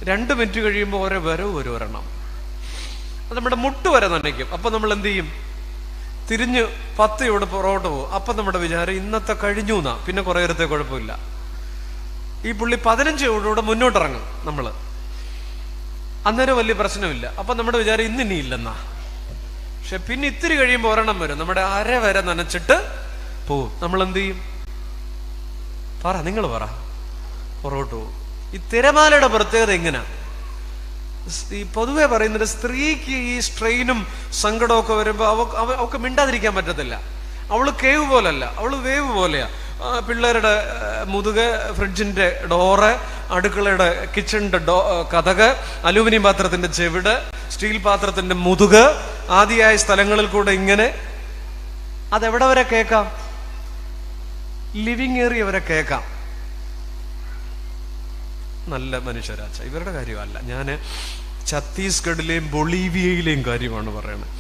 2 മിനിറ്റ് കഴിയുമ്പോൾ ഓരോ വരവ് വരും, ഒരെണ്ണം അത് നമ്മുടെ മുട്ട് വരെ നനയ്ക്കും. അപ്പൊ നമ്മൾ എന്ത് ചെയ്യും? തിരിഞ്ഞ് 10 ചുവട് പുറകോട്ട് പോകും. അപ്പൊ നമ്മുടെ വിചാരം ഇന്നത്തെ കഴിഞ്ഞു എന്നാ, പിന്നെ കുറെ നേരത്തെ കുഴപ്പമില്ല. ഈ പുള്ളി 15 ചുവടുകൂടെ മുന്നോട്ടിറങ്ങും നമ്മള്, അന്നേരം വലിയ പ്രശ്നമില്ല. അപ്പൊ നമ്മുടെ വിചാരം ഇന്നിനിയില്ലെന്നാ. പക്ഷെ പിന്നെ ഇത്തിരി കഴിയുമ്പോൾ ഒരെണ്ണം വരും, നമ്മുടെ അര വരെ നനച്ചിട്ട് പോവും. നമ്മൾ എന്ത് ചെയ്യും? പറ, നിങ്ങൾ പറ. പുറകോട്ട് പോവും. ഈ തിരമാലയുടെ പ്രത്യേകത എങ്ങനെയാ? ഈ പൊതുവെ പറയുന്നത്, സ്ത്രീക്ക് ഈ സ്ട്രെയിനും സങ്കടമൊക്കെ വരുമ്പോൾ അവൾക്ക് മിണ്ടാതിരിക്കാൻ പറ്റത്തില്ല. അവള് കേവ് പോലല്ല, അവള് വേവ് പോലെയാ. പിള്ളേരുടെ മുതുക്, ഫ്രിഡ്ജിന്റെ ഡോറ്, അടുക്കളയുടെ കിച്ചണിന്റെ കതക്, അലൂമിനിയം പാത്രത്തിന്റെ ചെവിട്, സ്റ്റീൽ പാത്രത്തിന്റെ മുതുക്, ആദിയായ സ്ഥലങ്ങളിൽ കൂടെ ഇങ്ങനെ. അതെവിടെ വരെ കേൾക്കാം? ലിവിങ് ഏരിയ വരെ കേൾക്കാം. നല്ല മനുഷ്യരാച്ച. ഇവരുടെ കാര്യമല്ല, ഞാൻ ഛത്തീസ്ഗഡിലെയും ബൊളീവിയയിലെയും കാര്യമാണ് പറയണത്.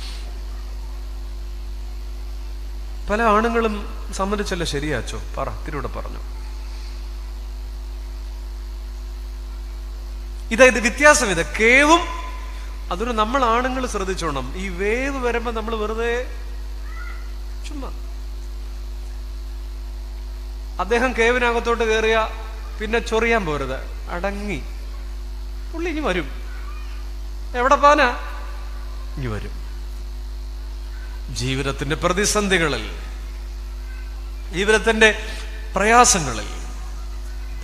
പല ആണുങ്ങളും സമ്മതിച്ചല്ല, ശരിയാച്ചോ? പറ, തിരൂടെ പറഞ്ഞു. ഇത് വ്യത്യാസം. ഇത് കേവും അതൊരു നമ്മൾ ആണുങ്ങൾ ശ്രദ്ധിച്ചോണം. ഈ വേവ് വരുമ്പോ നമ്മൾ വെറുതെ ചുമ്മാ. അദ്ദേഹം കേവിനകത്തോട്ട് കയറിയ പിന്നെ ചൊറിയാൻ പോരുത്, അടങ്ങി. പുള്ളി ഇനി വരും. എവിടെ പോനാ? ഇനി വരും. ജീവിതത്തിന്റെ പ്രതിസന്ധികളിൽ, ജീവിതത്തിന്റെ പ്രയാസങ്ങളിൽ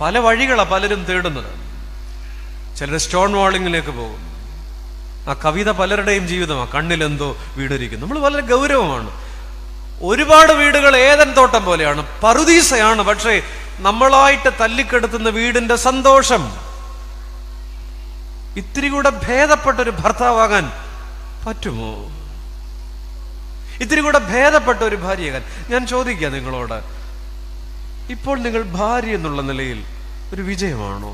പല വഴികളാ പലരും തേടുന്നത്. ചിലർ സ്റ്റോൺ വാളിങ്ങിലേക്ക് പോകും. ആ കവിത പലരുടെയും ജീവിതമാണ്. കണ്ണിലെന്തോ വീടിരിക്കുന്നു. നമ്മൾ വളരെ ഗൗരവമാണ്. ഒരുപാട് വീടുകൾ ഏദൻ തോട്ടം പോലെയാണ്, പറുദീസയാണ്. പക്ഷേ നമ്മളായിട്ട് തല്ലിക്കെടുത്തുന്ന വീടിന്റെ സന്തോഷം, ഇത്തിരി കൂടെ ഭേദപ്പെട്ടൊരു ഭർത്താവാകാൻ പറ്റുമോ? ഇത്തിരി കൂടെ ഭേദപ്പെട്ട ഒരു ഭാര്യയാകാൻ? ഞാൻ ചോദിക്കാം നിങ്ങളോട്, ഇപ്പോൾ നിങ്ങൾ ഭാര്യ എന്നുള്ള നിലയിൽ ഒരു വിജയമാണോ?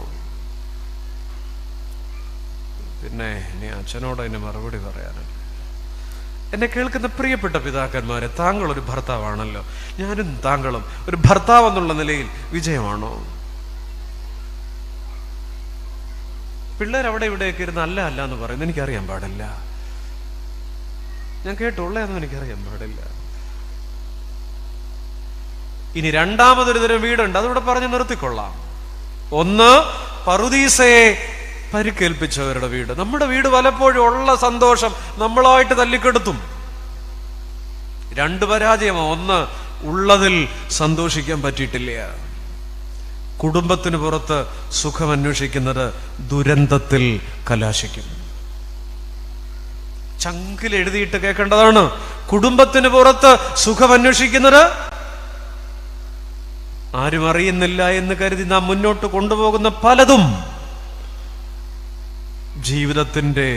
പിന്നെ ഇനി അച്ഛനോട് അതിന് മറുപടി പറയാനാണ്. എന്നെ കേൾക്കുന്ന പ്രിയപ്പെട്ട പിതാക്കന്മാരെ, താങ്കൾ ഒരു ഭർത്താവാണല്ലോ. ഞാനും താങ്കളും ഒരു ഭർത്താവ് എന്നുള്ള നിലയിൽ വിജയമാണോ? പിള്ളേർ അവിടെ ഇവിടെയൊക്കെ ഇരുന്ന് അല്ല അല്ല എന്ന് പറയുന്നത് എനിക്കറിയാൻ പാടില്ല. ഞാൻ കേട്ടുള്ളതെന്നും എനിക്കറിയാൻ പാടില്ല. ഇനി രണ്ടാമതൊരു തരം വീടുണ്ട്, അതിവിടെ പറഞ്ഞു നിർത്തിക്കൊള്ളാം. ഒന്ന്, പറുദീസയെ പരിക്കേൽപ്പിച്ചവരുടെ വീട്. നമ്മുടെ വീട് പലപ്പോഴും ഉള്ള സന്തോഷം നമ്മളായിട്ട് തല്ലിക്കെടുത്തും. രണ്ട് പരാജയമോ. ഒന്ന്, ഉള്ളതിൽ സന്തോഷിക്കാൻ പറ്റിയിട്ടില്ല. കുടുംബത്തിന് പുറത്ത് സുഖം അന്വേഷിക്കുന്നത് ദുരന്തത്തിൽ കലാശിക്കും. ചങ്കിൽ എഴുതിയിട്ട് കേൾക്കേണ്ടതാണ്. കുടുംബത്തിന് പുറത്ത് സുഖം അന്വേഷിക്കുന്നത് ആരും അറിയുന്നില്ല എന്ന് കരുതി നാം മുന്നോട്ട് കൊണ്ടുപോകുന്ന പലതും ജീവിതത്തിന്റെ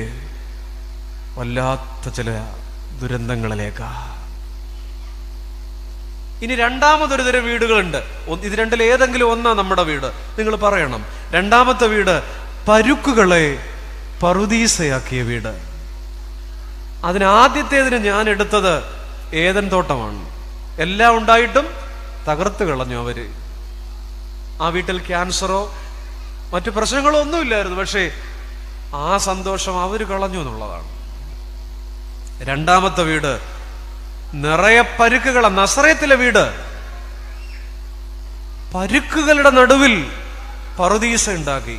വല്ലാത്ത ചില ദുരന്തങ്ങളിലേക്കാ. ഇനി രണ്ടാമതൊരു തരം വീടുകളുണ്ട്. ഇത് രണ്ടിൽ ഏതെങ്കിലും ഒന്നാ നമ്മുടെ വീട്. നിങ്ങൾ പറയണം. രണ്ടാമത്തെ വീട് പരുക്കുകളെ പറുദീസയാക്കിയ വീട്. അതിനാദ്യത്തേതിന് ഞാൻ എടുത്തത് ഏദൻ തോട്ടമാണ്. എല്ലാം ഉണ്ടായിട്ടും തകർത്ത് കളഞ്ഞു അവര്. ആ വീട്ടിൽ ക്യാൻസറോ മറ്റു പ്രശ്നങ്ങളോ ഒന്നുമില്ലായിരുന്നു. പക്ഷേ ആ സന്തോഷം അവര് കളഞ്ഞു എന്നുള്ളതാണ്. രണ്ടാമത്തെ വീട് നിറയെ പരുക്കുകളെ, നസറേത്തിലെ വീട്. പരുക്കുകളുടെ നടുവിൽ പറുദീസ ഉണ്ടാക്കി.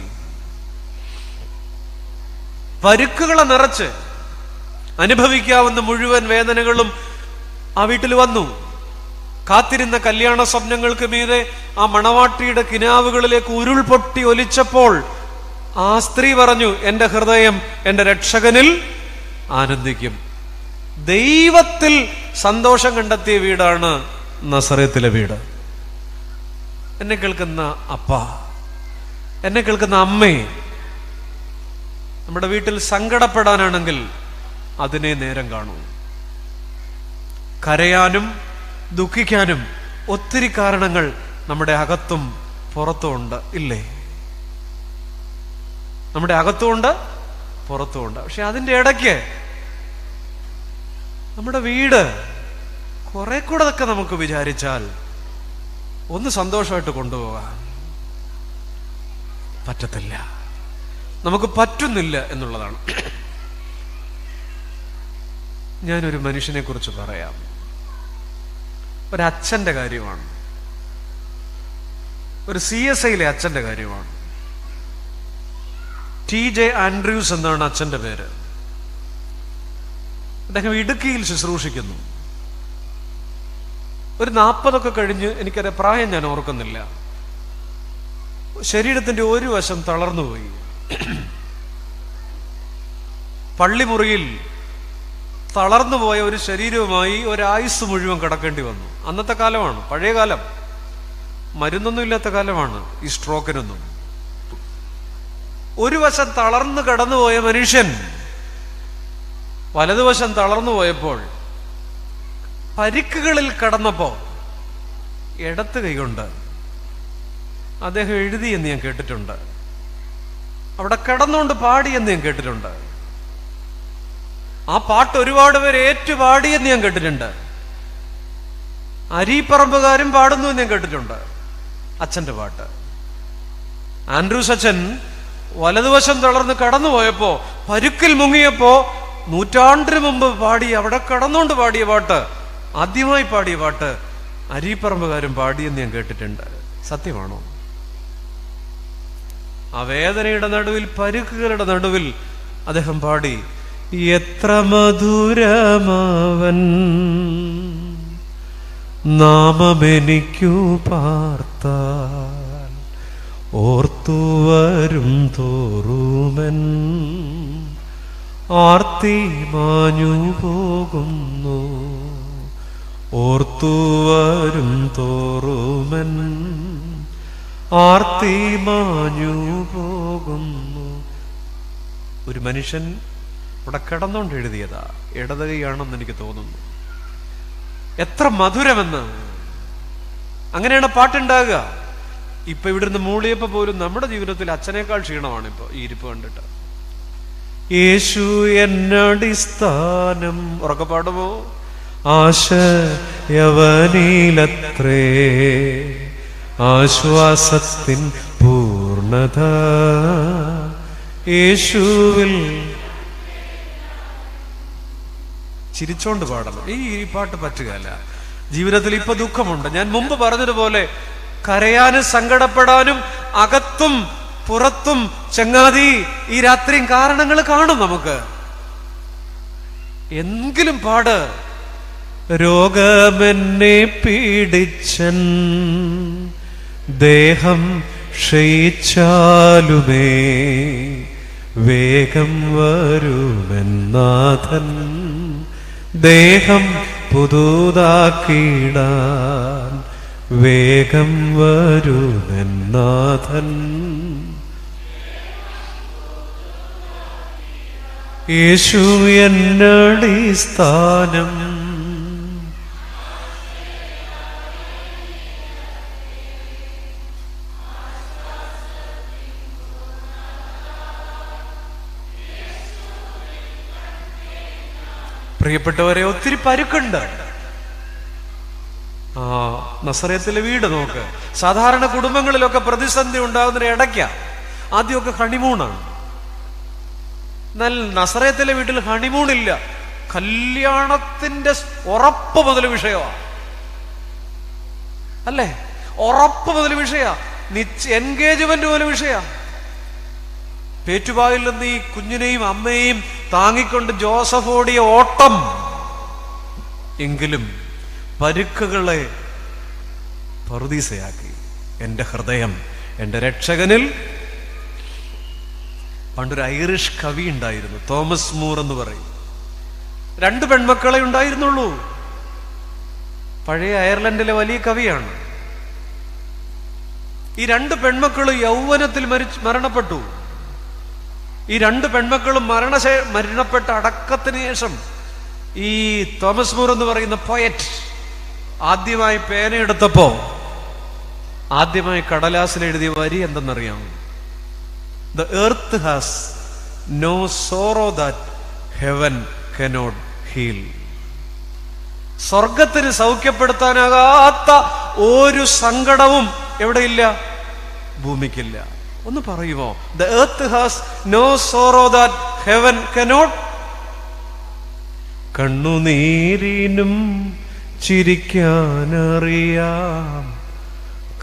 പരുക്കുകളെ നിറച്ച് അനുഭവിക്കാവുന്ന മുഴുവൻ വേദനകളും ആ വീട്ടിൽ വന്നു. കാത്തിരുന്ന കല്യാണ സ്വപ്നങ്ങൾക്ക് മീതെ ആ മണവാട്ടിയുടെ കിനാവുകളിലേക്ക് ഉരുൾപൊട്ടി ഒലിച്ചപ്പോൾ ആ സ്ത്രീ പറഞ്ഞു, എന്റെ ഹൃദയം എന്റെ രക്ഷകനിൽ ആനന്ദിക്കും. ദൈവത്തിൽ സന്തോഷം കണ്ടെത്തിയ വീടാണ് നസറേത്തിലെ വീട്. എന്നെ കേൾക്കുന്ന അപ്പ, എന്നെ കേൾക്കുന്ന അമ്മേ, നമ്മുടെ വീട്ടിൽ സങ്കടപ്പെടാനാണെങ്കിൽ അതിനെ നേരം കാണൂ. കരയാനും ദുഃഖിക്കാനും ഒത്തിരി കാരണങ്ങൾ നമ്മുടെ അകത്തും പുറത്തുമുണ്ട്, ഇല്ലേ? നമ്മുടെ അകത്തുമുണ്ട്, പുറത്തുമുണ്ട്. പക്ഷെ അതിൻ്റെ ഇടയ്ക്ക് നമ്മുടെ വീട് കുറെ കൂടെ ഒക്കെ നമുക്ക് വിചാരിച്ചാൽ ഒന്ന് സന്തോഷമായിട്ട് കൊണ്ടുപോകാൻ പറ്റത്തില്ല. നമുക്ക് പറ്റുന്നില്ല എന്നുള്ളതാണ്. ഞാനൊരു മനുഷ്യനെ കുറിച്ച് പറയാം. ഒരച്ഛൻ്റെ കാര്യമാണ്. ഒരു CSIയിലെ അച്ഛൻ്റെ കാര്യമാണ്. TJ ആൻഡ്രൂസ് എന്നാണ് അച്ഛൻ്റെ പേര്. അദ്ദേഹം ഇടുക്കിയിൽ ശുശ്രൂഷിക്കുന്നു. ഒരു 40 കഴിഞ്ഞ്, എനിക്കറിയാം, പ്രായം ഞാൻ ഓർക്കുന്നില്ല. ശരീരത്തിന്റെ ഒരു വശം തളർന്നുപോയി. പള്ളിമുറിയിൽ തളർന്നുപോയ ഒരു ശരീരവുമായി ഒരായുസ് മുഴുവൻ കിടക്കേണ്ടി വന്നു. അന്നത്തെ കാലമാണ്, പഴയ കാലം, മരുന്നൊന്നും ഇല്ലാത്ത കാലമാണ് ഈ സ്ട്രോക്കിനൊന്നും. ഒരു വശം തളർന്നു കടന്നുപോയ മനുഷ്യൻ വലതുവശം തളർന്നു പോയപ്പോൾ, പരിക്കുകളിൽ കടന്നപ്പോ ഇടത്ത് കൈകൊണ്ട് അദ്ദേഹം എഴുതിയെന്ന് ഞാൻ കേട്ടിട്ടുണ്ട്. അവിടെ കിടന്നുകൊണ്ട് പാടിയെന്ന് ഞാൻ കേട്ടിട്ടുണ്ട്. ആ പാട്ട് ഒരുപാട് പേര് ഏറ്റുപാടിയെന്ന് ഞാൻ കേട്ടിട്ടുണ്ട്. അരീപ്പറമ്പുകാരും പാടുന്നു എന്ന് ഞാൻ കേട്ടിട്ടുണ്ട് അച്ഛന്റെ പാട്ട്. ആൻഡ്രൂസ് അച്ഛൻ വലതുവശം തളർന്ന് കടന്നുപോയപ്പോ, പരുക്കിൽ മുങ്ങിയപ്പോ, നൂറ്റാണ്ടിന് മുമ്പ് പാടി, അവിടെ കടന്നുകൊണ്ട് പാടിയ പാട്ട്, ആദ്യമായി പാടിയ പാട്ട് അരീപ്പറമ്പുകാരും പാടിയെന്ന് ഞാൻ കേട്ടിട്ടുണ്ട്. സത്യമാണോ? ആ വേദനയുടെ നടുവിൽ, പരുക്കുകളുടെ നടുവിൽ അദ്ദേഹം പാടി, എത്ര മധുരമാവൻ നാമമെനിക്കു പാർത്താൽ, ഓർത്തുവരും തോറുമൻ ആർത്തി മാഞ്ഞു പോകുന്നു, ഓർത്തുവരും തോറുമൻ ആർത്തി മാഞ്ഞു പോകുന്നു. ഒരു മനുഷ്യൻ ഇവിടെ കിടന്നുകൊണ്ട് എഴുതിയതാ. ഇടത് കൈയാണെന്ന് എനിക്ക് തോന്നുന്നു. എത്ര മധുരമെന്ന്! അങ്ങനെയാണ് പാട്ടുണ്ടാകുക. ഇപ്പൊ ഇവിടുന്ന് മൂളിയപ്പോ പോലും നമ്മുടെ ജീവിതത്തിൽ അച്ഛനേക്കാൾ ക്ഷീണമാണ് ഇപ്പൊ ഈ ഇരിപ്പ് കണ്ടിട്ട്. യേശു എന്നടിസ്ഥാനം. ഉറക്കെ പാടുമോ? ആശയവനിലത്രേ ആശ്വാസത്തിൻ പൂർണ്ണത, യേശുവിൽ. ചിരിച്ചോണ്ട് പാടണം. ഈ പാട്ട് പറ്റുകയല്ല. ജീവിതത്തിൽ ഇപ്പൊ ദുഃഖമുണ്ട്. ഞാൻ മുമ്പ് പറഞ്ഞതുപോലെ കരയാനും സങ്കടപ്പെടാനും അകത്തും പുറത്തും ചങ്ങാതി ഈ രാത്രിയും കാരണങ്ങൾ കാണും നമുക്ക്. എങ്കിലും പാട്. രോഗമെന്നെ പീഡിച്ചൻ ദേഹം ക്ഷയിച്ചാലുമേ വേഗം വരുമെന്നാഥൻ, ദേഹം പുതുതാക്കിടാൻ വേഗം വരുമെന്നാഥൻ. യേശു എന്നടിസ്ഥാനം. പ്രിയപ്പെട്ടവരെ, ഒത്തിരി പരുക്കുണ്ട്. നസറേത്തിലെ വീട് നോക്ക്. സാധാരണ കുടുംബങ്ങളിലൊക്കെ പ്രതിസന്ധി ഉണ്ടാകുന്ന ഇടയ്ക്ക ആദ്യമൊക്കെ ഹണിമൂണാണ്. എന്നാൽ നസറേത്തിലെ വീട്ടിൽ ഹണിമൂണില്ല. കല്യാണത്തിന്റെ ഉറപ്പ് മുതൽ വിഷയമാണ്, അല്ലേ? ഉറപ്പ് മുതൽ വിഷയ, എൻഗേജ്മെന്റ് മുതൽ വിഷയ. പേറ്റുപായിൽ നിന്ന് ഈ കുഞ്ഞിനെയും അമ്മയെയും താങ്ങിക്കൊണ്ട് ജോസഫ് ഓടിയ ഓട്ടം. എങ്കിലും പരുക്കുകളെ പറുദീസയാക്കി എന്റെ ഹൃദയം എന്റെ രക്ഷകനിൽ. പണ്ടൊരു ഐറിഷ് കവി ഉണ്ടായിരുന്നു, തോമസ് മൂർ എന്ന് പറയും. 2 പെൺമക്കളെ ഉണ്ടായിരുന്നുള്ളൂ. പഴയ അയർലൻഡിലെ വലിയ കവിയാണ്. ഈ 2 പെൺമക്കളും യൗവനത്തിൽ മരണപ്പെട്ടു. ഈ 2 പെൺമക്കളും മരണപ്പെട്ട അടക്കത്തിന് ശേഷം ഈ തോമസ് മൂർ എന്ന് പറയുന്ന പോയറ്റ് ആദ്യമായി പേനയെടുത്തപ്പോ ആദ്യമായി കടലാസിൽ എഴുതിയ വരി എന്തെന്നറിയാമോ? The earth has no sorrow that heaven cannot heal. സ്വർഗത്തിന് സൗഖ്യപ്പെടുത്താനാകാത്ത ഒരു സങ്കടവും എവിടെയില്ല? ഭൂമിക്കില്ല. ഒന്ന് പറയുമോ? The earth has no sorrow that heaven cannot. കണ്ണുനീരിനും ചിരിക്കാനറിയാം,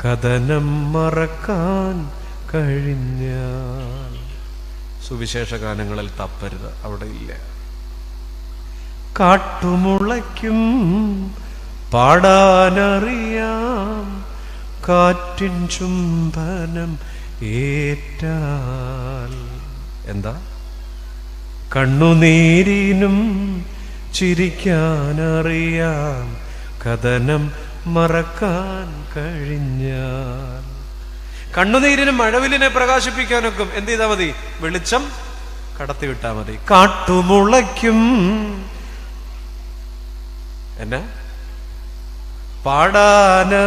കഥനം മറക്കാൻ കഴിഞ്ഞാൽ. സുവിശേഷ ഗാനങ്ങളിൽ തപ്പരുത്, അവിടെ ഇല്ല. കാട്ടുമുളയ്ക്കും പാടാനറിയാം കാറ്റിൻ ചുംബനം ഏറ്റാൽ. എന്താ? കണ്ണുനീരിനും ചിരിക്കാനറിയാം കഥനം മറക്കാൻ കഴിഞ്ഞാൽ. കണ്ണുനീരിനും മഴവിലിനെ പ്രകാശിപ്പിക്കാനൊക്കെ എന്ത് ചെയ്താൽ മതി? വെളിച്ചം കടത്തിവിട്ടാ മതി. കാട്ടുമുളയ്ക്കും എന്നാ? പാടാനറിയാം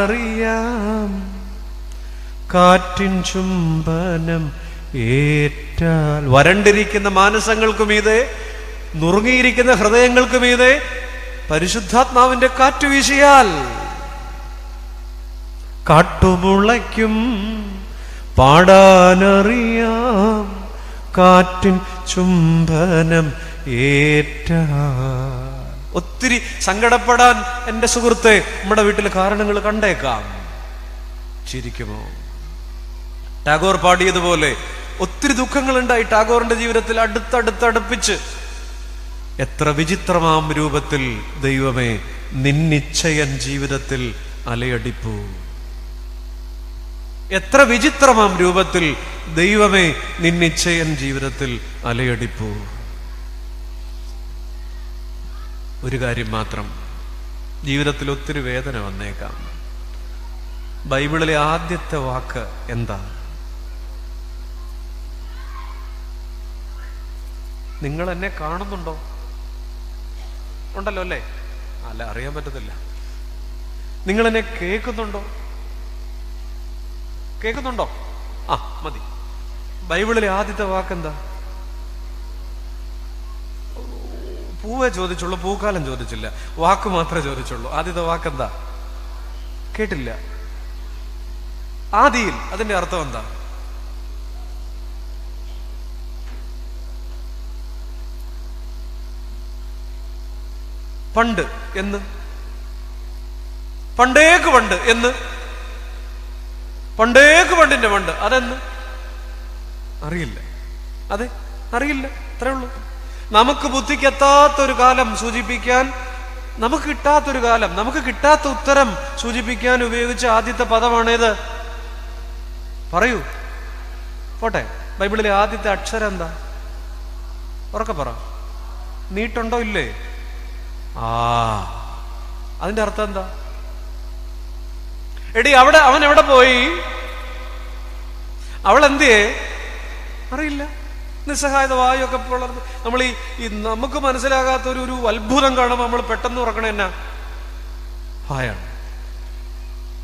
കാറ്റിൻ ചുംബനം ഏറ്റാൽ. വരണ്ടിരിക്കുന്ന മാനസങ്ങൾക്ക് മീതെ, നുറുങ്ങിയിരിക്കുന്ന ഹൃദയങ്ങൾക്ക് മീതെ പരിശുദ്ധാത്മാവിന്റെ കാറ്റ് വീശിയാൽ കാട്ടുമുളയ്ക്കും. പാടാനറിയാം കാറ്റിൻ ചുംബനം ഏറ്റാൽ. ഒത്തിരി സങ്കടപ്പെടാൻ എൻ്റെ സുഹൃത്തെ നമ്മുടെ വീട്ടിൽ കാരണങ്ങൾ കണ്ടേക്കാം. ചിരിക്കുമോ? ടാഗോർ പാടിയതുപോലെ ഒത്തിരി ദുഃഖങ്ങളുണ്ടായി ടാഗോറിന്റെ ജീവിതത്തിൽ, അടുത്തടുപ്പിച്ച്. എത്ര വിചിത്രമാം രൂപത്തിൽ ദൈവമേ നിന്നിച്ഛയൻ ജീവിതത്തിൽ അലയടിപ്പൂ. എത്ര വിചിത്രമാം രൂപത്തിൽ ദൈവമേ നിന്നിച്ഛയൻ ജീവിതത്തിൽ അലയടിപ്പൂ. ഒരു കാര്യം മാത്രം, ജീവിതത്തിൽ ഒത്തിരി വേദന വന്നേക്കാം. ബൈബിളിലെ ആദ്യത്തെ വാക്ക് എന്താ? നിങ്ങൾ എന്നെ കാണുന്നുണ്ടോ? ഉണ്ടല്ലോ അല്ലേ? അല്ല, അറിയാൻ പറ്റത്തില്ല. നിങ്ങൾ എന്നെ കേൾക്കുന്നുണ്ടോ? കേൾക്കുന്നുണ്ടോ? ആ മതി. ബൈബിളിലെ ആദ്യത്തെ വാക്കെന്താ? പൂവേ ചോദിച്ചുള്ളൂ, പൂക്കാലം ചോദിച്ചില്ല, വാക്ക് മാത്രമേ ചോദിച്ചുള്ളൂ. ആദ്യത്തെ വാക്കെന്താ? കേട്ടില്ല. ആദിയിൽ. അതിന്റെ അർത്ഥം എന്താ? പണ്ട് എന്ന്. പണ്ടേക്ക് പണ്ട് എന്ന്. പണ്ടേക്ക് പണ്ടിന്റെ പണ്ട്. അതെന്ന് അറിയില്ല. അതെ, അറിയില്ല. അത്രേ ഉള്ളൂ. നമുക്ക് ബുദ്ധിക്കെത്താത്തൊരു കാലം സൂചിപ്പിക്കാൻ, നമുക്ക് കിട്ടാത്തൊരു കാലം, നമുക്ക് കിട്ടാത്ത ഉത്തരം സൂചിപ്പിക്കാൻ ഉപയോഗിച്ച ആദ്യത്തെ പദമാണേത്? പറയൂ. പോട്ടെ. ബൈബിളിലെ ആദ്യത്തെ അക്ഷരം എന്താ? ഉറക്കെ പറ. നീട്ടുണ്ടോ ഇല്ലേ? അതിന്റെ അർത്ഥം എന്താ? എടി അവിടെ അവൻ എവിടെ പോയി? അവൾ എന്തിയേ? അറിയില്ല. നിസ്സഹായത, വായൊക്കെ വളർന്ന് നമ്മൾ ഈ നമുക്ക് മനസ്സിലാകാത്ത ഒരു അത്ഭുതം കാണുമ്പോൾ നമ്മൾ പെട്ടെന്ന് ഉറക്കണ എന്നാ? ഹായാണ്.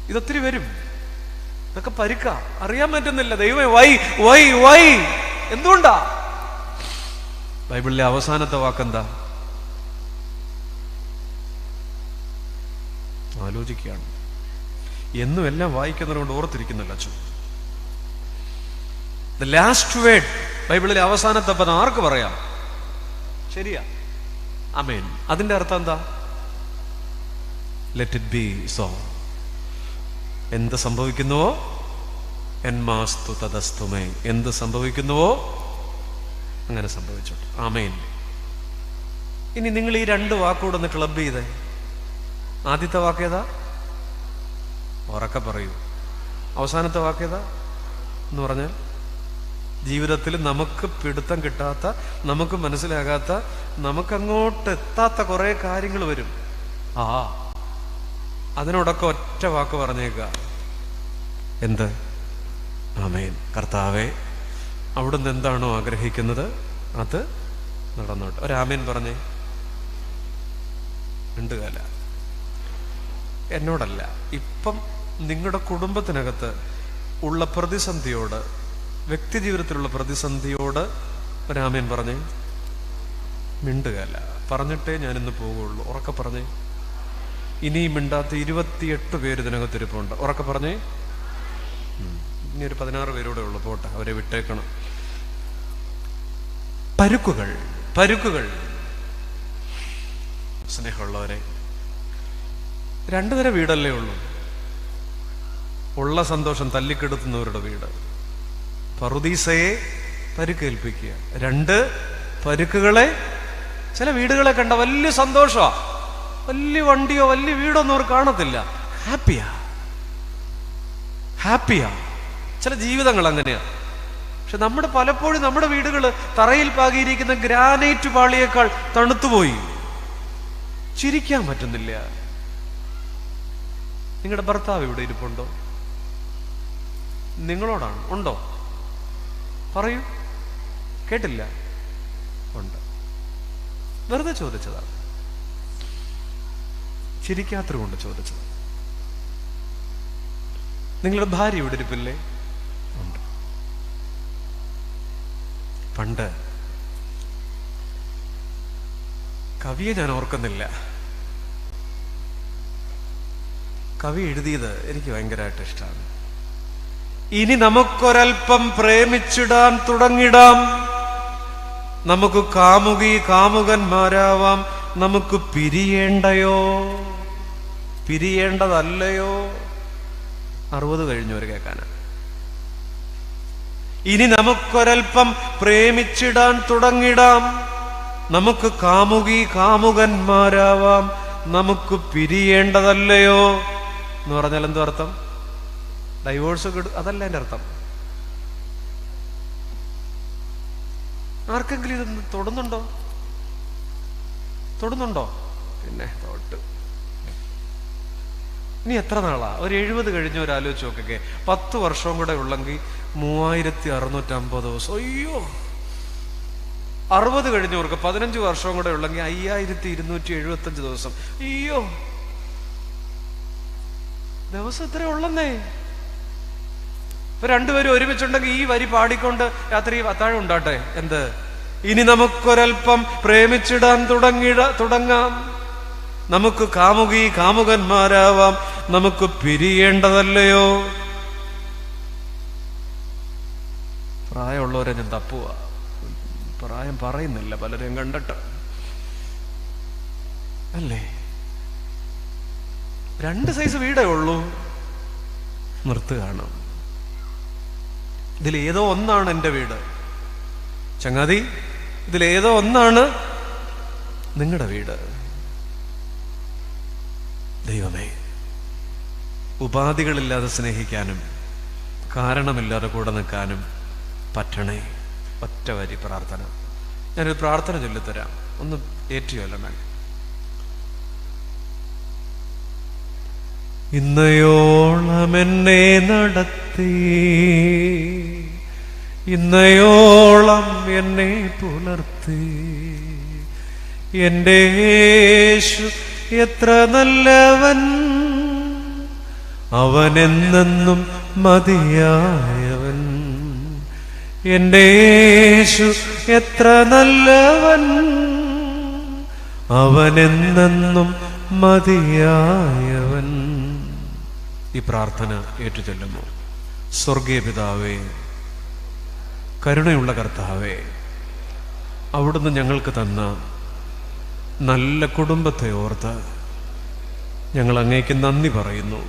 ഇതൊത്തിരി വരും. ഇതൊക്കെ പരിക്ക, അറിയാൻ പറ്റുന്നില്ല. ദൈവമേ വൈ വൈ വൈ എന്തുകൊണ്ടാ? ബൈബിളിലെ അവസാനത്തെ വാക്കെന്താ? ആലോചിക്കുകയാണ്. എന്നും എല്ലാം വായിക്കുന്നതുകൊണ്ട് ഓർത്തിരിക്കുന്നില്ല അച്ഛൻ. ദ ലാസ്റ്റ് വേർഡ്, ബൈബിളിലെ അവസാനത്തെ പദം ആർക്ക് പറയാം? ശരിയാ, ആമേൻ. അതിന്റെ അർത്ഥം എന്താ? Let it be so. എന്ത് സംഭവിക്കുന്നുവോ എന്മാസ്തു തദസ്തുമേ. എന്ത് സംഭവിക്കുന്നുവോ അങ്ങനെ സംഭവിച്ചോട്ടെ. ആമേൻ. ഇനി നിങ്ങൾ ഈ രണ്ട് വാക്കുകൂടെ ഒന്ന് ക്ലബ് ചെയ്തേ. ആദ്യത്തെ വാക്കേതാ? ഉറക്കെ പറയൂ. അവസാനത്തെ വാക്കേതാ എന്ന് പറഞ്ഞാൽ ജീവിതത്തിൽ നമുക്ക് പിടുത്തം കിട്ടാത്ത, നമുക്ക് മനസ്സിലാകാത്ത, നമുക്കങ്ങോട്ട് എത്താത്ത കുറെ കാര്യങ്ങൾ വരും. അതിനോടൊക്കെ ഒറ്റ വാക്ക് പറഞ്ഞേക്കുക. എന്ത്? ആമേൻ. കർത്താവേ, അവിടുന്ന് എന്താണോ ആഗ്രഹിക്കുന്നത് അത് നടന്നോട്ടെ. ഒരാമേൻ പറഞ്ഞേ. രണ്ടുകാല എന്നോടല്ല, ഇപ്പം നിങ്ങളുടെ കുടുംബത്തിനകത്ത് ഉള്ള പ്രതിസന്ധിയോട്, വ്യക്തി ജീവിതത്തിലുള്ള പ്രതിസന്ധിയോട് ഒരാമേൻ പറഞ്ഞേ. മിണ്ടുകയല്ല, പറഞ്ഞിട്ടേ ഞാനിന്ന് പോകുള്ളൂ. ഉറക്കെ പറഞ്ഞേ. ഇനിയും മിണ്ടാത്ത 28 പേര് ഇതിനകത്തിരിപ്പുണ്ട്. ഉറക്കെ പറഞ്ഞേ. ഇനി ഒരു 16 പേരൂടെ ഉള്ളു. പോട്ടെ, അവരെ വിട്ടേക്കണം. പരുക്കുകൾ, പരുക്കുകൾ. സ്നേഹമുള്ളവരെ, 2 തരം വീടല്ലേ ഉള്ളൂ. ഉള്ള സന്തോഷം തല്ലിക്കെടുത്തുന്നവരുടെ വീട്, പറുദീസയെ പരുക്കേൽപ്പിക്കുക. 2 പരുക്കുകളെ. ചില വീടുകളെ കണ്ട വലിയ സന്തോഷമാ, വലിയ വണ്ടിയോ വലിയ വീടോ ഒന്നും അവർ കാണത്തില്ല. ഹാപ്പിയാ. ചില ജീവിതങ്ങൾ അങ്ങനെയാ. പക്ഷെ പലപ്പോഴും നമ്മുടെ വീടുകൾ തറയിൽ പാകിയിരിക്കുന്ന ഗ്രാനൈറ്റ് പാളിയേക്കാൾ തണുത്തുപോയി. ചിരിക്കാൻ പറ്റുന്നില്ല. നിങ്ങളുടെ ഭർത്താവ് ഇവിടെ ഇരിപ്പുണ്ടോ? നിങ്ങളോടാണ്. ഉണ്ടോ? പറയൂ. കേട്ടില്ല. ഉണ്ട്. വെറുതെ ചോദിച്ചതാണ്. ചിരിക്കാത്തത് കൊണ്ട് ചോദിച്ചത്. നിങ്ങളുടെ ഭാര്യ ഇവിടെ ഇരിപ്പില്ലേ? ഉണ്ട്. പണ്ട് കവിയെ ഞാൻ ഓർക്കുന്നില്ല. കവി എഴുതിയത് എനിക്ക് ഭയങ്കരമായിട്ട് ഇഷ്ടമാണ്. ഇനി നമുക്കൊരൽപ്പം പ്രേമിച്ചിടാൻ തുടങ്ങിടാം, നമുക്ക് കാമുകന്മാരാവാം, നമുക്ക് പിരിയേണ്ടതല്ലയോ? 60 കഴിഞ്ഞവര് കേൾക്കാനാ. ഇനി നമുക്കൊരൽപ്പം പ്രേമിച്ചിടാൻ തുടങ്ങിടാം, നമുക്ക് കാമുകന്മാരാവാം, നമുക്ക് പിരിയേണ്ടതല്ലയോ എന്ന് പറഞ്ഞാൽ എന്തോ അർത്ഥം? ഡൈവോഴ്സ് അതല്ല എൻ്റെ അർത്ഥം. ആർക്കെങ്കിലും ഇത് തൊടുന്നുണ്ടോ? പിന്നെ തൊട്ട്. ഇനി എത്ര നാളാ? ഒരു 70 കഴിഞ്ഞവർ ആലോചിച്ച് നോക്കൊക്കെ. 10 വർഷവും കൂടെ ഉള്ളെങ്കിൽ 3650 ദിവസം. അയ്യോ. 60 കഴിഞ്ഞവർക്ക് 15 വർഷവും കൂടെ ഉള്ളെങ്കിൽ 5275 ദിവസം. അയ്യോ, ദിവസം ഇത്ര ഉള്ളന്നേ. ഇപ്പൊ രണ്ടുപേരും ഒരുമിച്ചുണ്ടെങ്കിൽ ഈ വരി പാടിക്കൊണ്ട് രാത്രി അത്താഴം ഉണ്ടാട്ടെ. എന്ത്? ഇനി നമുക്കൊരൽപ്പം പ്രേമിച്ചിടാൻ തുടങ്ങാം, നമുക്ക് കാമുകന്മാരാവാം, നമുക്ക് പിരിയേണ്ടതല്ലയോ? പ്രായമുള്ളവരെ ഞാൻ തപ്പുക. പ്രായം പറയുന്നില്ല പലരെയും കണ്ടിട്ട് അല്ലേ. 2 സൈസ് വീടേ ഉള്ളൂ. നിർത്തുകയാണ്. ഇതിലേതോ ഒന്നാണ് എൻ്റെ വീട്. ചങ്ങാതി, ഇതിലേതോ ഒന്നാണ് നിങ്ങളുടെ വീട്. ദൈവമേ, ഉപാധികളില്ലാതെ സ്നേഹിക്കാനും കാരണമില്ലാതെ കൂടെ നിൽക്കാനും പറ്റണേ. ഒറ്റ വരി പ്രാർത്ഥന. ഞാനൊരു പ്രാർത്ഥന ചൊല്ലിത്തരാം. ഒന്ന് ഏറ്റുചൊല്ലണേ. ഇന്നയോളം എന്നെ നടത്തി, ഇന്നയോളം എന്നെ പുലർത്തി, എൻ്റെ യേശു എത്ര നല്ലവൻ, അവനെന്നെന്നും മതിയായവൻ. എൻ്റെ യേശു എത്ര നല്ലവൻ, അവനെന്നെന്നും മതിയായവൻ. ഈ പ്രാർത്ഥന ഏറ്റുചൊല്ലുന്നു. സ്വർഗീയ പിതാവേ, കരുണയുള്ള കർത്താവേ, അവിടുന്ന് ഞങ്ങൾക്ക് തന്ന നല്ല കുടുംബത്തെ ഓർത്ത് ഞങ്ങൾ അങ്ങേക്ക് നന്ദി പറയുന്നു.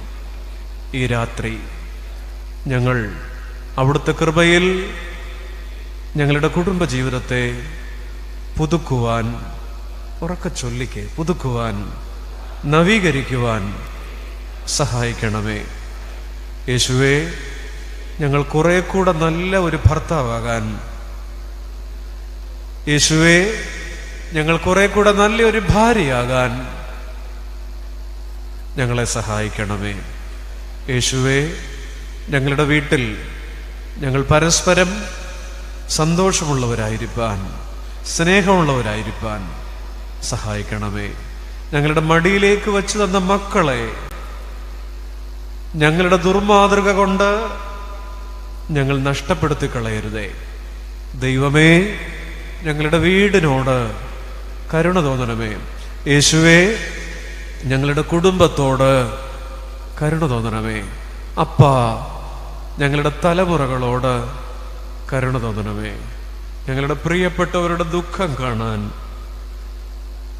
ഈ രാത്രി ഞങ്ങൾ അവിടുത്തെ കൃപയിൽ ഞങ്ങളുടെ കുടുംബ ജീവിതത്തെ പുതുക്കുവാൻ, ഉറക്കെ ചൊല്ലിക്കെ, പുതുക്കുവാൻ, നവീകരിക്കുവാൻ സഹായിക്കണമേ. യേശുവേ, ഞങ്ങൾ കുറെ കൂടെ നല്ല ഒരു ഭർത്താവാകാൻ, യേശുവേ, ഞങ്ങൾ കുറെ കൂടെ നല്ലൊരു ഭാര്യയാകാൻ ഞങ്ങളെ സഹായിക്കണമേ. യേശുവേ, ഞങ്ങളുടെ വീട്ടിൽ ഞങ്ങൾ പരസ്പരം സന്തോഷമുള്ളവരായിരിക്കാൻ, സ്നേഹമുള്ളവരായിരിക്കാൻ സഹായിക്കണമേ. ഞങ്ങളുടെ മടിയിലേക്ക് വച്ചു തന്ന മക്കളെ ഞങ്ങളുടെ ദുർമാതൃക കൊണ്ട് ഞങ്ങൾ നഷ്ടപ്പെടുത്തി കളയരുതേ. ദൈവമേ, ഞങ്ങളുടെ വീടിനോട് കരുണ തോന്നണമേ. യേശുവേ, ഞങ്ങളുടെ കുടുംബത്തോട് കരുണ തോന്നണമേ. അപ്പാ, ഞങ്ങളുടെ തലമുറകളോട് കരുണ തോന്നണമേ. ഞങ്ങളുടെ പ്രിയപ്പെട്ടവരുടെ ദുഃഖം കാണാൻ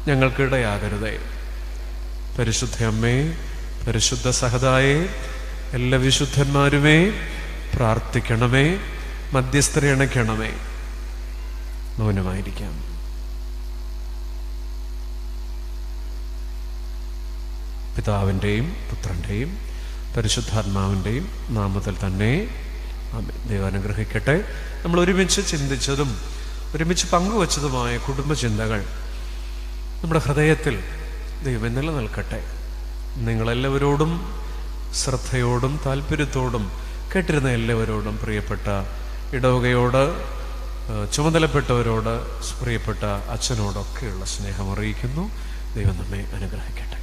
ഞങ്ങൾക്കിടയാകരുതേ. പരിശുദ്ധ അമ്മേ, പരിശുദ്ധ സഹതായേ, എല്ലാ വിശുദ്ധന്മാരുമേ പ്രാർത്ഥിക്കണമേ, മധ്യസ്ഥരെ അണയ്ക്കണമേ. മൗനമായിരിക്കാം. പിതാവിൻ്റെയും പുത്രൻ്റെയും പരിശുദ്ധാത്മാവിൻ്റെയും നാമത്തിൽ തന്നെ ആമേൻ. ദൈവം അനുഗ്രഹിക്കട്ടെ. നമ്മൾ ഒരുമിച്ച് ചിന്തിച്ചതും ഒരുമിച്ച് പങ്കുവച്ചതുമായ കുടുംബചിന്തകൾ നമ്മുടെ ഹൃദയത്തിൽ ദൈവം നിലനിൽക്കട്ടെ. നിങ്ങളെല്ലാവരോടും ശ്രദ്ധയോടും താല്പര്യത്തോടും കേട്ടിരുന്ന എല്ലാവരോടും, പ്രിയപ്പെട്ട ഇടവകയോട്, ചുമതലപ്പെട്ടവരോട്, പ്രിയപ്പെട്ട അച്ഛനോടൊക്കെയുള്ള സ്നേഹം അറിയിക്കുന്നു. ദൈവം നമ്മെ അനുഗ്രഹിക്കട്ടെ.